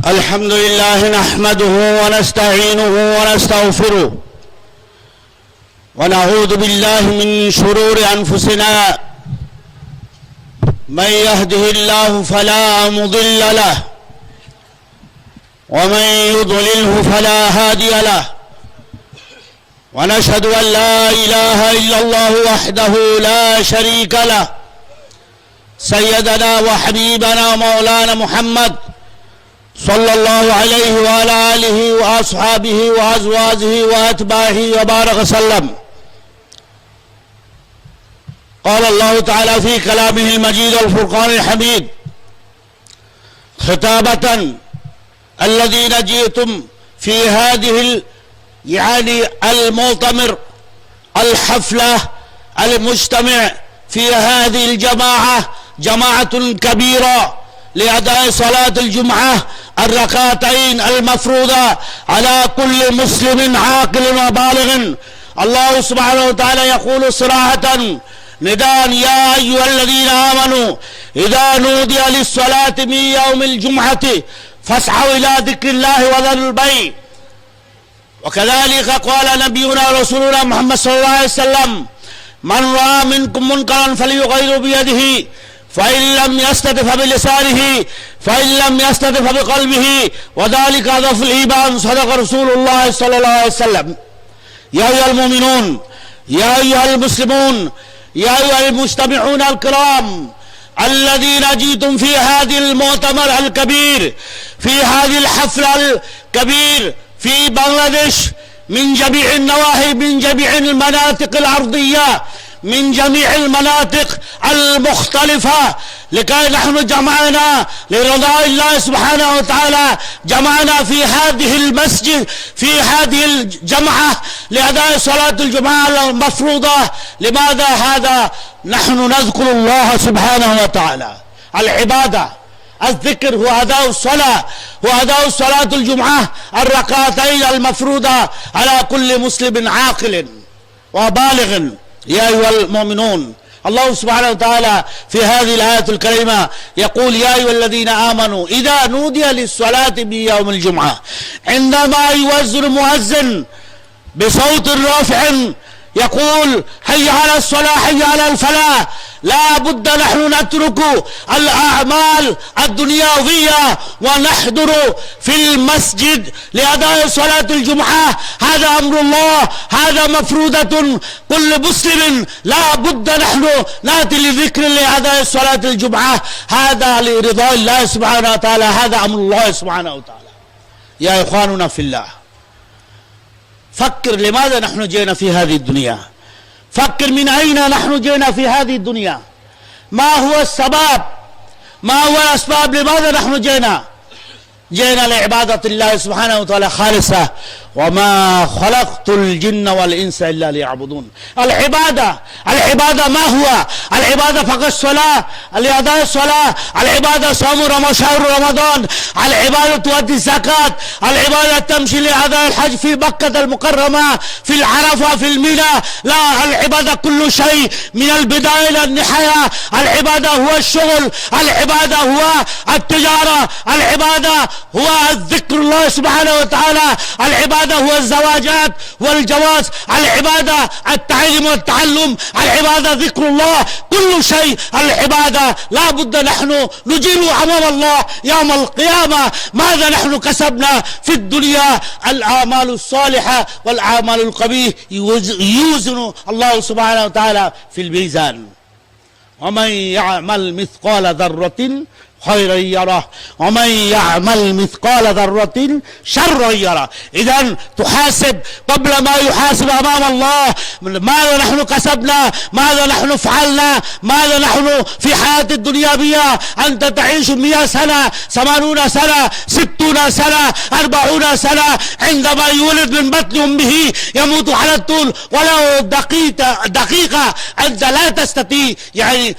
الحمد لله نحمده ونستعينه ونستغفره ونعوذ بالله من شرور أنفسنا من يهده الله فلا مضل له ومن يضلله فلا هادي له ونشهد أن لا إله إلا الله وحده لا شريك له سيدنا وحبيبنا مولانا محمد صلى الله عليه وعلى آله وأصحابه وأزواجه وأتباعه وبارك وسلم. قال الله تعالى في كلامه المجيد الفرقان الحميد خطابة الذين جئتم في هذه المؤتمر الحفلة المجتمع في هذه الجماعة جماعة كبيرة لأداء صلاة الجمعة الركعتين المفروضة على كل مسلم عاقل وبالغ. الله سبحانه وتعالى يقول صراحة نداء يا أيها الذين آمنوا إذا نودي للصلاة من يوم الجمعة فاسعوا إلى ذكر الله وذروا البيع. وكذلك قال نبينا رسولنا محمد صلى الله عليه وسلم من رأى منكم منكرا فليغيره بيده فإن لم يستطع فبلسانه فإن لم يستطع فبقلبه وذلك أضعف الإيمان. صدق رسول الله صلى الله عليه وسلم. يا أيها المؤمنون يا أيها المسلمون يا أيها المجتمعون الكرام الذين جئتم في هذه المؤتمر الكبير في هذه الحفلة الكبير في بنغلاديش من جميع النواحي من جميع المناطق الأرضية من جميع المناطق المختلفة لكي نحن جمعنا لرضاء الله سبحانه وتعالى، جمعنا في هذه المسجد في هذه الجمعة لأداء صلاة الجمعة المفروضة. لماذا هذا؟ نحن نذكر الله سبحانه وتعالى. العبادة الذكر هو أداء الصلاة، هو أداء صلاة الجمعة الركعتين المفروضة على كل مسلم عاقل وبالغ. يا أيها المؤمنون، الله سبحانه وتعالى في هذه الآية الكريمة يقول: يا أيها الذين آمنوا إذا نودي للصلاة من يوم الجمعة، عندما يوزن المؤذن بصوت رافع يقول: حي على الصلاة حي على الفلاح، لا بد نحن نترك الأعمال الدنيوية ونحضر في المسجد لأداء صلاة الجمعة. هذا أمر الله، هذا مفروضة كل مسلم، لا بد نحن نأتي لذكر لأداء صلاة الجمعة. هذا لرضاء الله سبحانه وتعالى، هذا أمر الله سبحانه وتعالى. يا إخواننا في الله، فكر لماذا نحن جئنا في هذه الدنيا، فكر من أين نحن جئنا في هذه الدنيا، ما هو السبب، ما هو الأسباب، لماذا نحن جئنا لعبادة الله سبحانه وتعالى خالصة. وما خلقت الجن والإنس إلا ليعبدون. العبادة ما هو؟ العبادة فقط الصلاة، لأداء الصلاة. العبادة صوم شهر رمضان. العبادة تؤدي الزكاة. العبادة تمشي لأداء الحج في مكة المكرمة، في العرفة، في الميناء. لا، العبادة كل شيء من البداية إلى النهاية. العبادة هو الشغل، العبادة هو التجارة، العبادة هو الذكر الله سبحانه وتعالى، العبادة هو الزواجات والجواز، العبادة التعليم والتعلم، العبادة ذكر الله، كل شيء العبادة. لا بد نحن نجيب أمام الله يوم القيامة ماذا نحن كسبنا في الدنيا. الأعمال الصالحة والأعمال القبيح يوزن الله سبحانه وتعالى في الميزان. ومن يعمل مثقال ذرة خيرا يره ومن يعمل مثقال ذرة شرا يره. إذن تحاسب قبل ما يحاسب أمام الله. ماذا نحن كسبنا، ماذا نحن فعلنا، ماذا نحن في حياة الدنيا بها. أنت تعيش 100 سنة، 80 سنة، 60 سنة، 40 سنة، عندما يولد من بطن أمه يموت على الطول ولو دقيقة أنت لا تستطيع يعني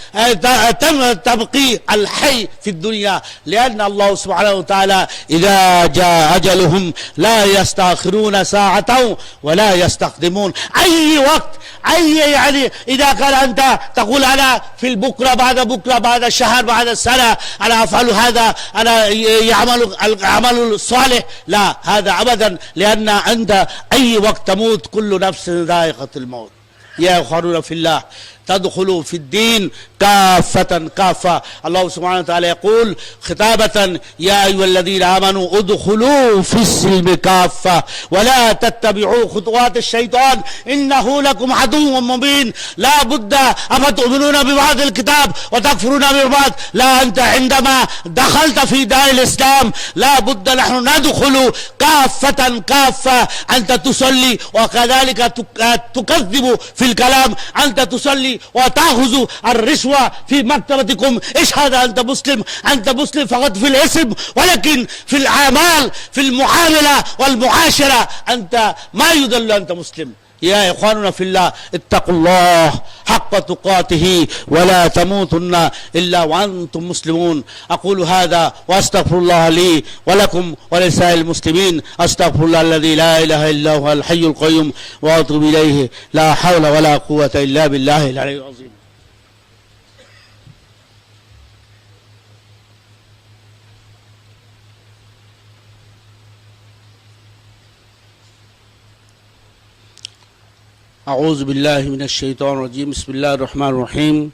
تبقي الحي في الدنيا، لأن الله سبحانه وتعالى إذا جاء أجلهم لا يستأخرون ساعة ولا يستقدمون. أي وقت، أي يعني إذا كان أنت تقول أنا في البكرة بعد بكرة بعد الشهر بعد السنة أنا أفعل هذا، أنا يعمل العمل الصالح، لا، هذا أبدا، لأن أنت أي وقت تموت، كل نفس ذائقة الموت. يا إخواننا في الله، تدخلوا في الدين كافة. الله سبحانه وتعالى يقول خطابة: يا أيها الذين آمنوا ادخلوا في السلم كافة ولا تتبعوا خطوات الشيطان إنه لكم عدو مبين. لا بد أفتؤمنون ببعض الكتاب وتكفرون ببعض. لا، أنت عندما دخلت في دار الإسلام لا بد نحن ندخل كافة. أنت تصلي وكذلك تكذب في الكلام، أنت تصلي وتأخذ الرشوة في مكتبتكم. إيش هذا؟ أنت مسلم فقط في الاسم، ولكن في الأعمال في المعاملة والمعاشرة أنت ما يدل أنت مسلم. يا إخواننا في الله، اتقوا الله حق تقاته ولا تموتن إلا وأنتم مسلمون. أقول هذا وأستغفر الله لي ولكم ولسائر المسلمين. أستغفر الله الذي لا إله إلا هو الحي القيوم وأتوب إليه. لا حول ولا قوة إلا بالله العلي العظيم. أعوذ بالله من الشيطان الرجيم. بسم الله الرحمن الرحيم.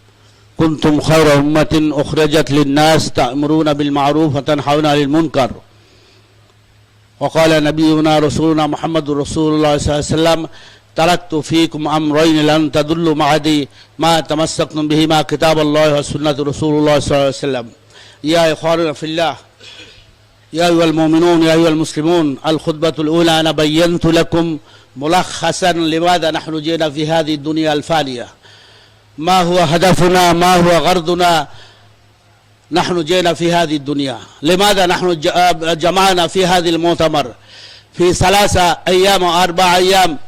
كنتم خير أمة أخرجت للناس تأمرون بالمعروف وتنهون عن المنكر. وقال نبينا رسولنا محمد رسول الله صلى الله عليه وسلم: تركت فيكم أمرين لن تضلوا بعدي ما تمسكتم بهما كتاب الله وسنة رسول الله صلى الله عليه وسلم. يا إخواننا في الله، يا أيها المؤمنون، يا أيها المسلمون، الخطبة الأولى أنا بينت لكم ملخصا لماذا نحن جئنا في هذه الدنيا الفانية. ما هو هدفنا، ما هو غرضنا. نحن جئنا في هذه الدنيا، لماذا نحن جمعنا في هذا المؤتمر في 3 أيام أو 4 أيام؟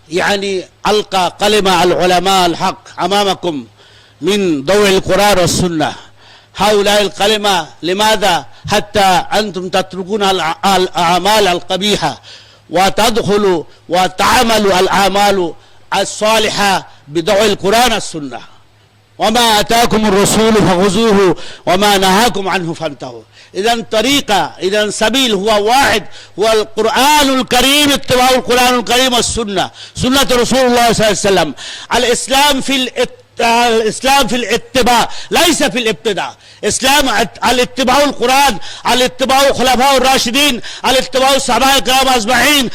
يعني ألقى كلمة العلماء الحق أمامكم من ضوء القرآن والسنة. هؤلاء الكلمة لماذا؟ حتى أنتم تتركون الأعمال القبيحة وتدخلوا وتعملوا الأعمال الصالحة بضوء القرآن والسنة. وما أتاكم الرسول فخذوه وما نهاكم عنه فانتهوا. إذا طريقة، إذا سبيل هو واحد، هو القرآن الكريم، اتباع القرآن الكريم والسنة، سنة رسول الله صلى الله عليه وسلم. الإسلام في الاتباع ليس في الابتداع. إسلام الاتباع القرآن، الاتباع الخلفاء الراشدين، الاتباع الصحابة الكرام أجمعين،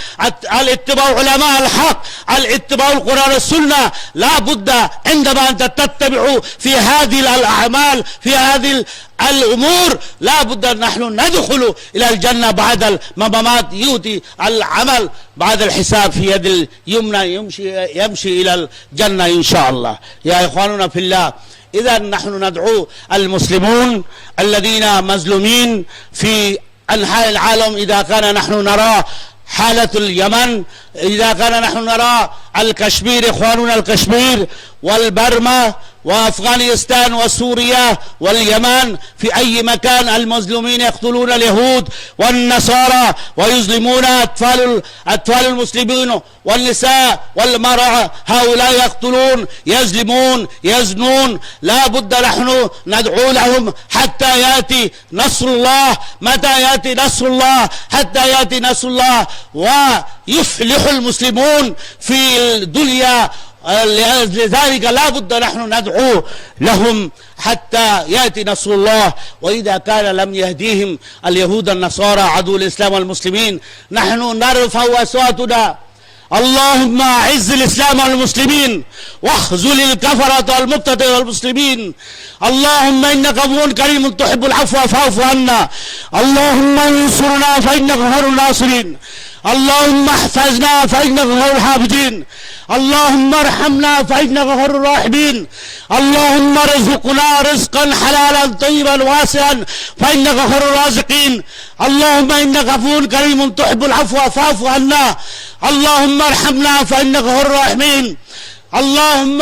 الاتباع علماء الحق، الاتباع القرآن والسنة. لا بد عندما أنت تتبع في هذه الأعمال، في هذه الأمور، لا بد أن نحن ندخل إلى الجنة بعد الممات. يؤتي العمل بعد الحساب في يد اليمنى، يمشي إلى الجنة إن شاء الله. يا إخواننا في الله، إذا نحن ندعو المسلمون الذين مظلومين في أنحاء العالم، إذا كان نحن نرى حالة اليمن، إذا كان نحن نرى الكشمير، إخواننا الكشمير والبرما وأفغانستان وسوريا واليمن، في أي مكان المظلومين يقتلون اليهود والنصارى ويظلمون أطفال المسلمين والنساء والمرأة. هؤلاء يقتلون، يظلمون، يزنون. لا بد نحن ندعو لهم حتى يأتي نصر الله. متى يأتي نصر الله؟ حتى يأتي نصر الله ويفلح المسلمون في الدنيا. لذلك لا بد نحن ندعو لهم حتى يأتي نصر الله. وإذا كان لم يهديهم اليهود النصارى عدو الإسلام والمسلمين، نحن نرفع أصواتنا: اللهم أعز الإسلام والمسلمين واخذل الكفرة والمبتدع والمسلمين. اللهم إنك عفو كريم تحب العفو فاعف عنا. اللهم انصرنا فإنك خير الناصرين. اللهم احفظنا فإنك خير الحافظين. اللهم ارحمنا فإنك خير الراحمين. اللهم ارزقنا رزقا حلالا طيبا واسعا فإنك خير الرازقين. اللهم إنك عفو كريم تحب العفو فاعف عنا. اللهم ارحمنا فإنك خير الراحمين. اللهم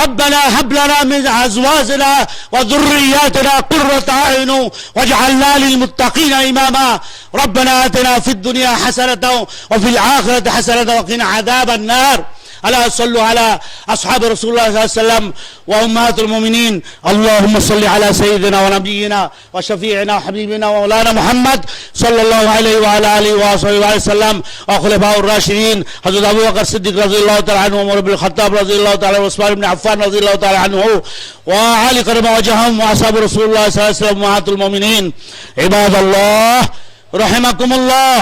ربنا هب لنا من أزواجنا وذرياتنا قرة أعين واجعلنا للمتقين إماما. ربنا آتنا في الدنيا حسنة وفي الآخرة حسنة وقنا عذاب النار. ألا صلوا على أصحاب رسول الله صلى الله عليه وسلم وأمهات المؤمنين. اللهم صل على سيدنا ونبينا وشفيعنا وحبيبنا ومولانا محمد صلى الله عليه وعلى آله وصحبه وسلم وخلفاء الراشدين حضرت أبو بكر الصديق رضي الله تعالى عنه، وعمر بن الخطاب رضي الله تعالى عنه، وعثمان بن عفان رضي الله تعالى عنه، وعلي كرم وجههم، وأصحاب رسول الله صلى الله عليه وسلم وأمهات المؤمنين. عباد الله رحمكم الله،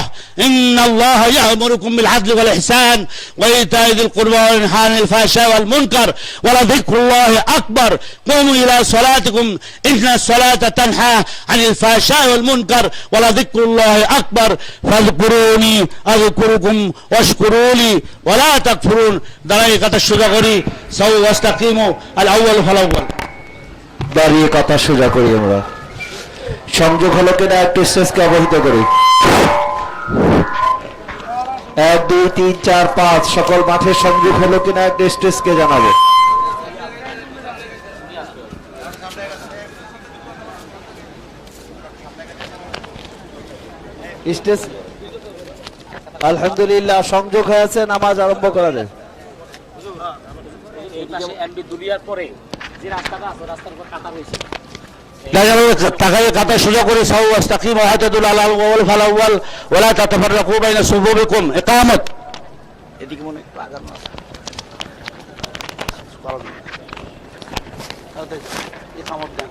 إن الله يأمركم بالعدل والإحسان وإيتاء ذي القربى وينهى عن الفحشاء والمنكر ولذكر الله أكبر. قوموا إلى صلاتكم إن الصلاة تنهى عن الفحشاء والمنكر ولذكر الله أكبر. فاذكروني أذكركم واشكروا لي ولا تكفرون. طريقة الشجاعة سووا واستقيموا الأول فالأول। দাঁড়িয়ে কথা সোজা করি আমরা। সংযোগ হলো কিনা একটু স্টেজকে অবহিত করি। 1 2 3 4 5 সকল মাঠে সংযোগ হলো কিনা একটু স্টেজকে জানাবে। স্টেজ আলহামদুলিল্লাহ সংযোগ হয়েছে, নামাজ আরম্ভ করা যায়। এই পাশে এমবি দুনিয়ার পরে যে রাস্তাটা আছে রাস্তার উপর কাটা হয়েছে। তাকায় কাতা সোজা করে সাউ ওয়াস্তাকিম ওয়াহতাদুল আলাল ওয়াল ফালাওয়াল ওয়ালা তাতাফাররাকু বাইনা সুবুবিকুম। ইকামত। এদিকে মনে একটু আগানো আছে। ইকামত দেন।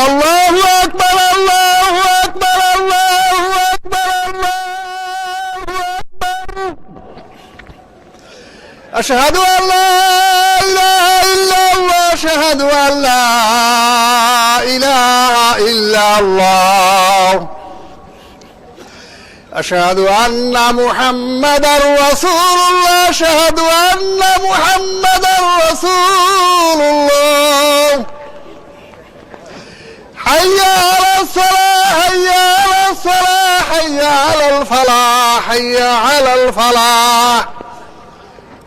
আল্লাহু আকবার, আল্লাহু আকবার, আল্লাহু আকবার, আল্লাহু আকবার। আশহাদু আল্লা ইলাহা ইল্লাল্লাহ, আশহাদু আল্লা ইলাহা ইল্লাল্লাহ, أشهد أن محمدا رسول الله أشهد أن محمدا رسول الله حي على الصلاة حي على الصلاة حي على الفلاح حي على الفلاح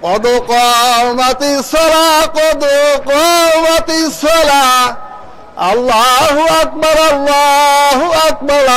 قد قامت الصلاة قد قامت الصلاة الله أكبر الله أكبر